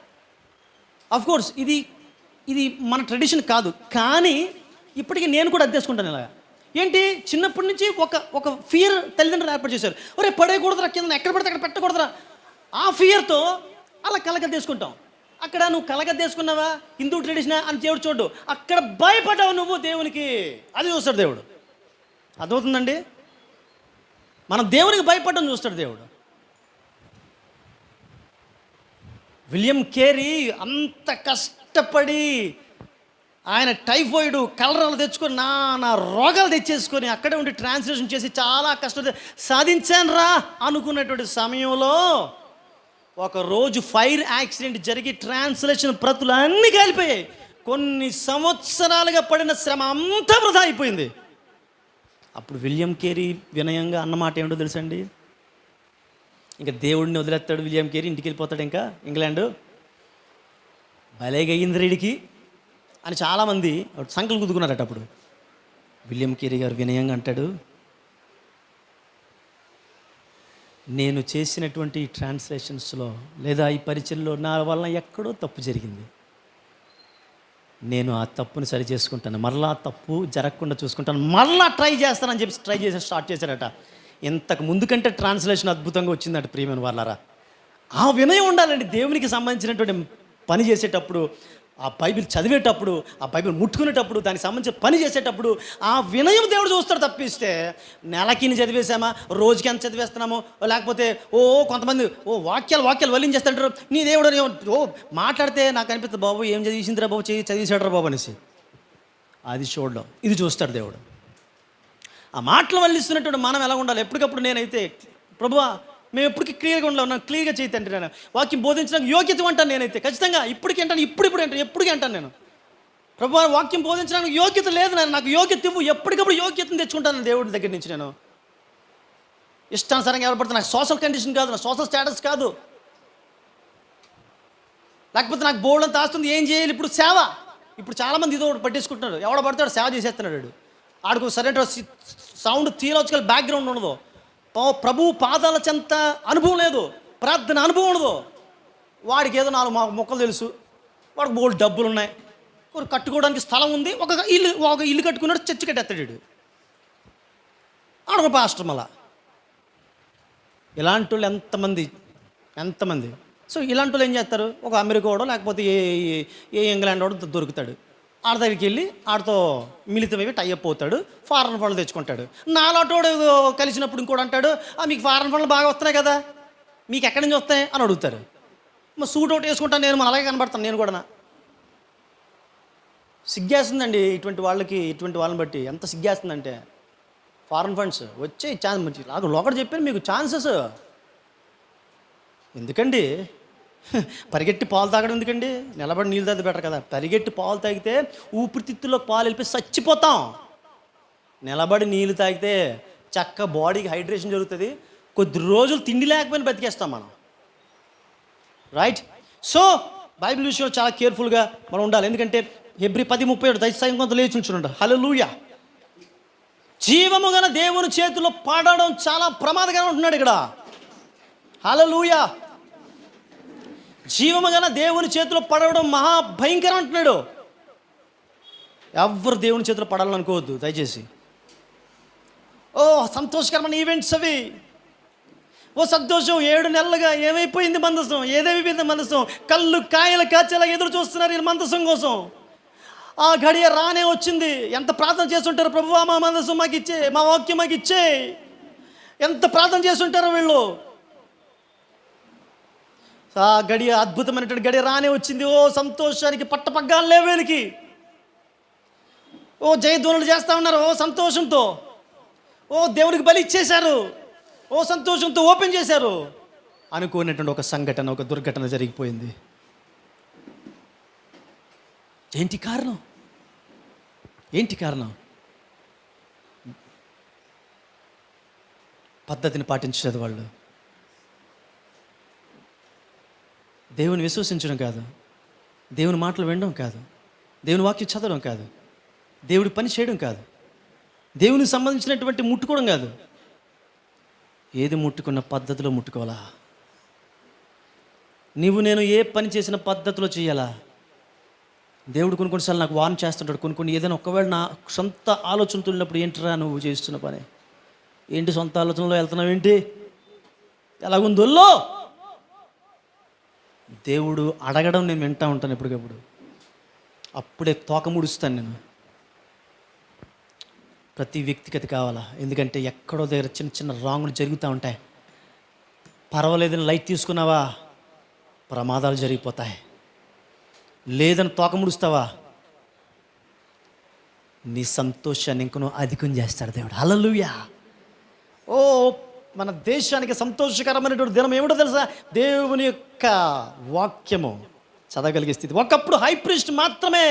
అఫ్కోర్స్ ఇది మన ట్రెడిషన్ కాదు, కానీ ఇప్పటికీ నేను కూడా అద్దెసుకుంటాను ఇలాగా. ఏంటి, చిన్నప్పటి నుంచి ఒక ఫియర్ తల్లిదండ్రులు ఏర్పాటు చేశారు. ఒరే పడేయకూడదురా, కింద ఎక్కడ పడితే అక్కడ పెట్టకూడదురా. ఆ ఫియర్తో అలా కలగద్దేసుకుంటాం. అక్కడ నువ్వు కలగద్దేసుకున్నావా, హిందూ ట్రెడిషనా అని దేవుడు చూడు, అక్కడ భయపడ్డావు నువ్వు దేవునికి, అది చూస్తాడు దేవుడు. అర్థమవుతుందండి? మనం దేవునికి భయపడడం చూస్తాడు దేవుడు. విలియం కేరీ అంత కష్టపడి ఆయన టైఫాయిడ్ కలరాలు తెచ్చుకొని నా రోగాలు తెచ్చేసుకొని అక్కడే ఉండి ట్రాన్స్లేషన్ చేసి చాలా కష్టం సాధించాను రా అనుకున్నటువంటి సమయంలో ఒకరోజు ఫైర్ యాక్సిడెంట్ జరిగి ట్రాన్స్లేషన్ ప్రతులు అన్నీ కాలిపోయాయి. కొన్ని సంవత్సరాలుగా పడిన శ్రమ అంతా వృధా అయిపోయింది. అప్పుడు విలియం కేరీ వినయంగా అన్నమాట ఏమిటో తెలుసండి? ఇంకా దేవుడిని వదిలేస్తాడు విలియం కేరీ, ఇంటికి వెళ్ళిపోతాడు ఇంకా ఇంగ్లాండ్. భలేగా ఇంద్రుడికి అని చాలామంది సంకలు కుదుకున్నారట. అప్పుడు విలియం కేరీ గారు వినయంగా అంటాడు, నేను చేసినటువంటి ఈ ట్రాన్స్లేషన్స్లో లేదా ఈ పరిచయంలో నా వలన ఎక్కడో తప్పు జరిగింది, నేను ఆ తప్పుని సరి చేసుకుంటాను, మరలా తప్పు జరగకుండా చూసుకుంటాను, మరలా ట్రై చేస్తానని చెప్పి ట్రై చేసి స్టార్ట్ చేశారట. ఇంతకు ముందు కంటే ట్రాన్స్లేషన్ అద్భుతంగా వచ్చిందట. ప్రియమైన వాళ్ళారా, ఆ వినయం ఉండాలండి. దేవునికి సంబంధించినటువంటి పని చేసేటప్పుడు, ఆ బైబిల్ చదివేటప్పుడు, ఆ బైబిల్ ముట్టుకునేటప్పుడు, దానికి సంబంధించిన పని చేసేటప్పుడు ఆ వినయం దేవుడు చూస్తాడు. తప్పిస్తే నెలకి చదివేసామా, రోజుకి ఎంత చదివేస్తున్నామో, లేకపోతే కొంతమంది వాక్యాలు వల్లించేస్తాంటారు. నీ దేవుడు మాట్లాడితే నాకు అనిపిస్తుంది, బాబు ఏం చదివిసిందిరా బాబు, చదివేసాడరా బాబు అనేసి. అది చూడడం, ఇది చూస్తాడు దేవుడు. ఆ మాటలు వల్లిస్తున్నటువంటి మనం ఎలా ఉండాలి? ఎప్పటికప్పుడు నేనైతే, ప్రభువా మేము ఎప్పటికీ క్లియర్గా ఉండాలి, నాకు క్లియర్గా చేయతండి, నేను వాక్యం బోధించడానికి యోగ్యత అంటాను. నేనైతే ఖచ్చితంగా ఇప్పటికీ అంటాను, ఇప్పుడు అంటాను, ఎప్పటికీ అంటాను నేను, ప్రభువా వాక్యం బోధించడానికి యోగ్యత లేదు, నాకు యోగ్యత ఇవ్వు. ఎప్పటికప్పుడు యోగ్యతను తెచ్చుకుంటాను దేవుడి దగ్గర నుంచి. నేను ఇష్టానుసారంగా ఎవరు పడితే, నాకు సోషల్ కండిషన్ కాదు, నా సోషల్ స్టేటస్ కాదు, లేకపోతే నాకు బోర్డు అంత ఆస్తుంది, ఏం చేయాలి ఇప్పుడు? సేవ. ఇప్పుడు చాలామంది ఇదో పట్టేసుకుంటున్నారు, ఎవడ పడతాడు సేవ చేసేస్తున్నాడు. ఆడికి సరైన సౌండ్ థియలాజికల్ బ్యాక్గ్రౌండ్ ఉండదు, ప్రభు పాదాల చెంత అనుభవం లేదు, ప్రార్థన అనుభవం ఉండదు. వాడికి ఏదో 4 మొక్కలు తెలుసు, వాడికి బోల్డ్ డబ్బులు ఉన్నాయి, కట్టుకోవడానికి స్థలం ఉంది, ఒక ఇల్లు కట్టుకున్నాడు, చర్చి కట్టేస్తాడు ఆడొక పాస్టర్. మళ్ళా ఇలాంటి వాళ్ళు ఎంతమంది. సో ఇలాంటి వాళ్ళు ఏం చేస్తారు, ఒక అమెరికా వాడో లేకపోతే ఏ ఇంగ్లాండ్ వాడో దొరుకుతాడు, ఆడ దగ్గరికి వెళ్ళి ఆడితో మిళితమై టైఅప్ అవుతాడు, ఫారెన్ ఫండ్లు తెచ్చుకుంటాడు. నాలాటోడు కలిసినప్పుడు ఇంకోటి అంటాడు, మీకు ఫారెన్ ఫండ్లు బాగా వస్తున్నాయి కదా, మీకు ఎక్కడి నుంచి వస్తాయి అని అడుగుతారు. మరి సూట్ అవుట్ వేసుకుంటాను నేను, అలాగే కనబడతాను నేను కూడా. సిగ్గేస్తుందండి ఇటువంటి వాళ్ళని బట్టి ఎంత సిగ్గేస్తుందంటే. ఫారెన్ ఫండ్స్ వచ్చే ఛాన్స్ మంచి లోకటి చెప్పాను మీకు ఛాన్సెస్ ఎందుకండి. పరిగెట్టి పాలు తాగడం ఎందుకండి, నిలబడి నీళ్ళు తాగితే బెటర్ కదా. పరిగెట్టి పాలు తాగితే ఊపిరితిత్తుల్లో పాలు వెళ్ళిపోయి చచ్చిపోతాం. నిలబడి నీళ్ళు తాగితే చక్క బాడీకి హైడ్రేషన్ జరుగుతుంది, కొద్ది రోజులు తిండి లేకపోయినా బతికేస్తాం మనం, రైట్. సో బైబిల్ విషయంలో చాలా కేర్ఫుల్గా మనం ఉండాలి. ఎందుకంటే హెబ్రీ 10:37 దయచేసి కొంత లేచి ఉంచుండ. హల్లెలూయా. జీవము గల దేవుని చేతిలో పడడం చాలా ప్రమాదకరంగా ఉంటున్నాడు ఇక్కడ. హల్లెలూయా. జీవము గల దేవుని చేతిలో పడవడం మహా భయంకరం అంటున్నాడు. ఎవ్వరు దేవుని చేతిలో పడాలనుకోవద్దు దయచేసి. సంతోషకరమైన ఈవెంట్స్ అవి. సంతోషం 7 నెలలుగా ఏమైపోయింది మందసం, ఏదేమైపోయింది మందసం, కళ్ళు కాయలు కాచేలా ఎదురు చూస్తున్నారు ఈ మందసం కోసం. ఆ గడియ రానే వచ్చింది. ఎంత ప్రార్థన చేస్తుంటారు, ప్రభువా మా మందసం మాకు ఇచ్చే, మా వాక్యం మాకు ఇచ్చే, ఎంత ప్రార్థన చేస్తుంటారో వీళ్ళు. ఆ గడియ అద్భుతమైనటువంటి గడియ రానే వచ్చింది. సంతోషానికి పట్టపగ్గాలు లేవు వీళ్ళకి. జయధ్వనులు చేస్తూ ఉన్నారు సంతోషంతో. దేవుడికి బలి ఇచ్చేశారు, సంతోషంతో ఓపెన్ చేశారు. అనుకోనటువంటి ఒక సంఘటన, ఒక దుర్ఘటన జరిగిపోయింది. ఏంటి కారణం? పద్ధతిని పాటించలేదు వాళ్ళు. దేవుని విశ్వసించడం కాదు, దేవుని మాటలు వినడం కాదు, దేవుని వాక్యం చదవడం కాదు, దేవుడి పని చేయడం కాదు, దేవునికి సంబంధించినటువంటి ముట్టుకోవడం కాదు. ఏది ముట్టుకున్న పద్ధతిలో ముట్టుకోవాలా. నేను ఏ పని చేసిన పద్ధతిలో చేయాలా. దేవుడు కొన్నిసార్లు నాకు వార్న్ చేస్తుంటాడు. కొన్ని ఏదైనా ఒకవేళ నా సొంత ఆలోచనతో ఉన్నప్పుడు, ఏంటిరా నువ్వు చేస్తున్న పని ఏంటి, సొంత ఆలోచనలో వెళ్తున్నావు ఏంటి, ఎలాగుందోల్లో. దేవుడు అడగడం నేను వింటూ ఉంటాను ఎప్పటికప్పుడు. అప్పుడే తోక ముడుస్తాను నేను. ప్రతి వ్యక్తికి అది కావాలా. ఎందుకంటే ఎక్కడో దగ్గర చిన్న చిన్న రాంగులు జరుగుతూ ఉంటాయి. పర్వాలేదని లైట్ తీసుకున్నావా, ప్రమాదాలు జరిగిపోతాయి. లేదని తోక ముడుస్తావా, నీ సంతోషాన్ని ఇంకనూ అధికం చేస్తాడు దేవుడు. హల్లెలూయా. మన దేశానికి సంతోషకరమైనటువంటి దినం ఏమిటో తెలుసా? దేవుని యొక్క వాక్యము చదవగలిగే స్థితి. ఒకప్పుడు హై ప్రీస్ట్ మాత్రమే,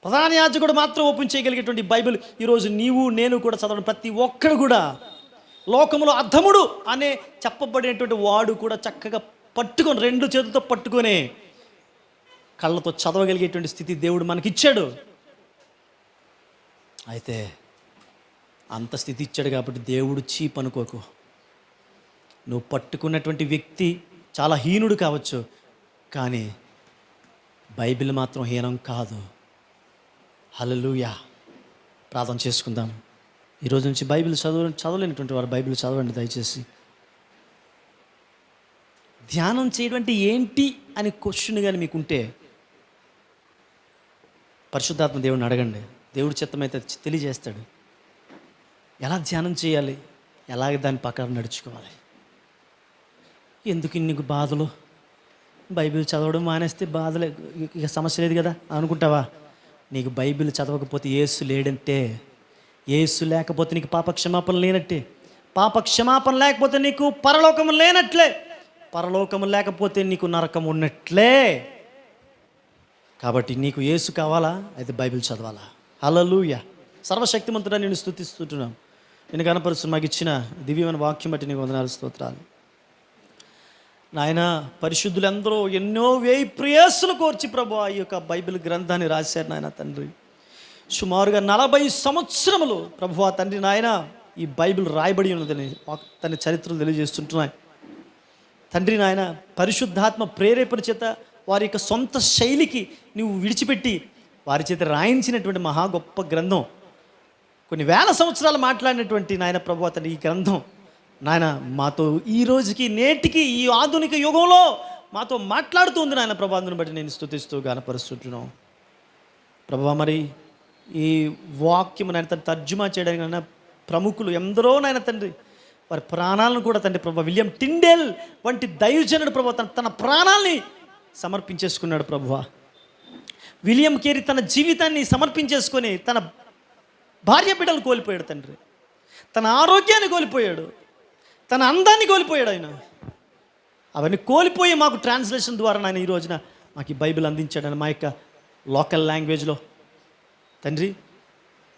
ప్రధాన యాజకుడు మాత్రం ఓపెన్ చేయగలిగేటువంటి బైబిల్ ఈరోజు నీవు నేను కూడా చదవడం. ప్రతి ఒక్కడు కూడా లోకములో అధముడు అనే చెప్పబడినటువంటి వాడు కూడా చక్కగా పట్టుకొని, 2 చేతులతో పట్టుకొని కళ్ళతో చదవగలిగేటువంటి స్థితి దేవుడు మనకిచ్చాడు. అయితే అంత స్థితి ఇచ్చాడు కాబట్టి దేవుడు చీప్ అనుకోకు. నువ్వు పట్టుకున్నటువంటి వ్యక్తి చాలా హీనుడు కావచ్చు, కానీ బైబిల్ మాత్రం హీనం కాదు. హల్లెలూయా. ప్రార్థన చేసుకుందాం. ఈరోజు నుంచి బైబిల్ చదవలేనటువంటి వారు బైబిల్ చదవండి దయచేసి. ధ్యానం చేయడం అంటే ఏంటి అని క్వశ్చన్ కానీ మీకుంటే పరిశుద్ధాత్మ దేవుడిని అడగండి. దేవుడి చిత్తమైతే తెలియజేస్తాడు. ఎలా ధ్యానం చేయాలి, ఎలాగ దాని ప్రకారం నడుచుకోవాలి. ఎందుకు ఇన్ని బాధలు, బైబిల్ చదవడం మానేస్తే బాధలే, ఇక సమస్య లేదు కదా అనుకుంటావా? నీకు బైబిల్ చదవకపోతే యేసు లేడంటే, యేసు లేకపోతే నీకు పాపక్షమాపణ లేనట్టే, పాపక్షమాపణ లేకపోతే నీకు పరలోకము లేనట్లే, పరలోకము లేకపోతే నీకు నరకం ఉన్నట్లే. కాబట్టి నీకు యేసు కావాలా, అయితే బైబిల్ చదవాలా. హల్లెలూయా. సర్వశక్తిమంతుడా నేను స్తుతిస్తున్నాను. నేను కనపరుస్తు మాకు ఇచ్చిన దివ్యమైన వాక్యం బట్టి నీకు వందనాలు, స్తోత్రాలు. నాయన, పరిశుద్ధులందరూ ఎన్నో వేయి ప్రయాసలు కోర్చి ప్రభు ఈ యొక్క బైబిల్ గ్రంథాన్ని రాశారు నాయన తండ్రి. సుమారుగా 40 సంవత్సరములు ప్రభువా తండ్రి నాయన ఈ బైబిల్ రాయబడి ఉన్నదని తన చరిత్రలు తెలియజేస్తుంటున్నాయి. తండ్రి నాయన పరిశుద్ధాత్మ ప్రేరేపణ చేత వారి యొక్క సొంత శైలికి నువ్వు విడిచిపెట్టి వారి చేత రాయించినటువంటి మహా గొప్ప గ్రంథం, కొన్ని వేల సంవత్సరాలు మాట్లాడినటువంటి నాయన ప్రభువా తండ్రి ఈ గ్రంథం నాయన మాతో ఈ రోజుకి నేటికి ఈ ఆధునిక యుగంలో మాతో మాట్లాడుతుంది నాయన ప్రభా. అందుని బట్టి నేను స్తుతిస్తూ గానపరుస్తుంటున్నాను ప్రభువా. మరి ఈ వాక్యము నాయన తను తర్జుమా చేయడానికి నాయన ప్రముఖులు ఎందరో నాయన తండ్రి వారి ప్రాణాలను కూడా తండ్రి ప్రభా, విలియం టిండేల్ వంటి దైవజనుడు ప్రభా తన ప్రాణాల్ని సమర్పించేసుకున్నాడు ప్రభువా. విలియం కేరీ తన జీవితాన్ని సమర్పించేసుకొని తన భార్య బిడ్డలు కోల్పోయాడు తండ్రి, తన ఆరోగ్యాన్ని కోల్పోయాడు, తన అందాన్ని కోల్పోయాడు. ఆయన అవన్నీ కోల్పోయి మాకు ట్రాన్స్లేషన్ ద్వారా ఆయన ఈ రోజున మాకు ఈ బైబిల్ అందించాడు మా యొక్క లోకల్ లాంగ్వేజ్లో. తండ్రి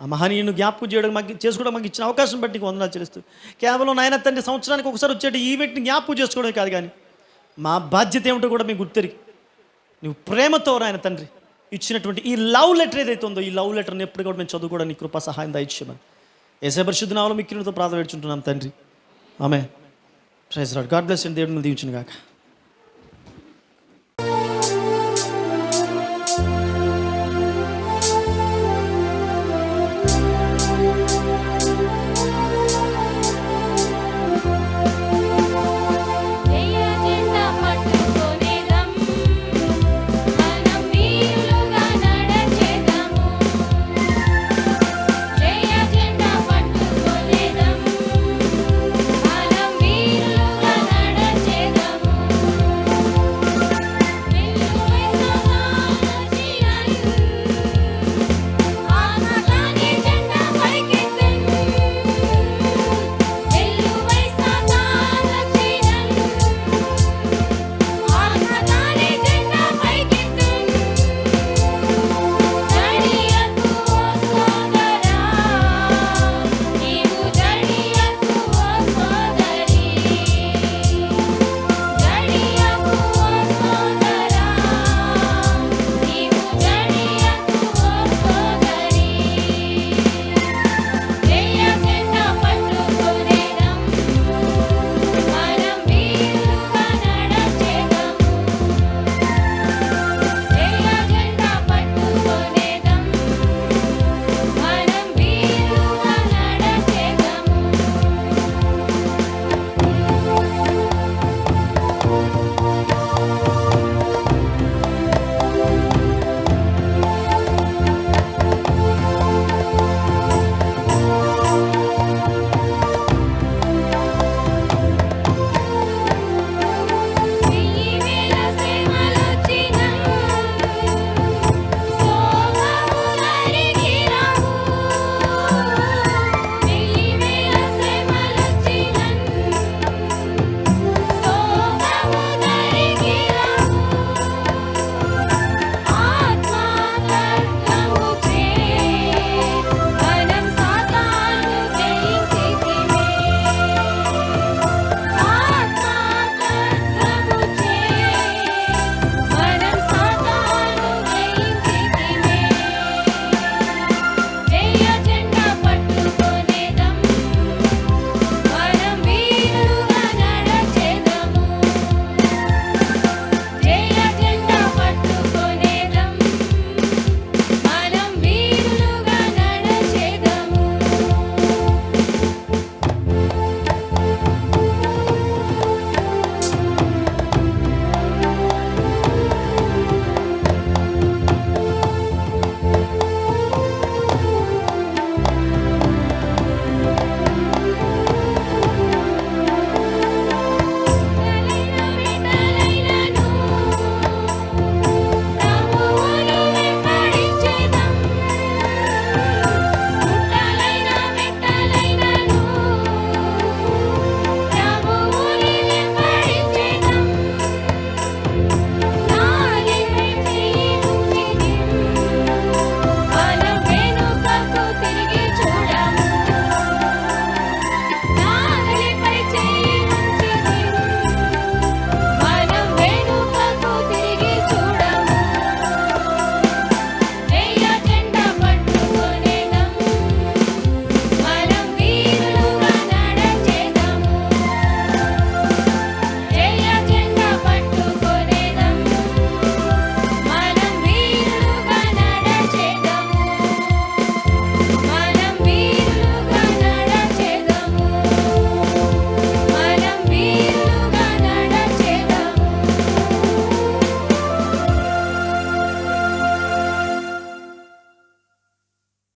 ఆ మహనీయుని జ్ఞాపకం చేయడం చేసుకోవడం మాకు ఇచ్చిన అవకాశం బట్టి నీకు వందనాలు చెల్లిస్తూ, కేవలం నాయన తండ్రి సంవత్సరానికి ఒకసారి వచ్చేటి ఈవెంట్ని జ్ఞాపకం చేసుకోవడం కాదు, కానీ మా బాధ్యత ఏమిటో కూడా మీకు గుర్తెరిగి నువ్వు ప్రేమతో నాయన తండ్రి ఇచ్చినటువంటి ఈ లవ్ లెటర్ ఏదైతే ఉందో ఈ లవ్ లెటర్ని ఎప్పుడు కూడా మేము చదువుకోవడం నీ కృపా సహాయం దయచేయమని యేసయ్య పరిశుద్ధ నామములో మిక్కిలితో ప్రార్థన పెట్టుకుంటున్నాం తండ్రి. Amen. Praise lord. God bless and దేవుడిని దీవించును గాక.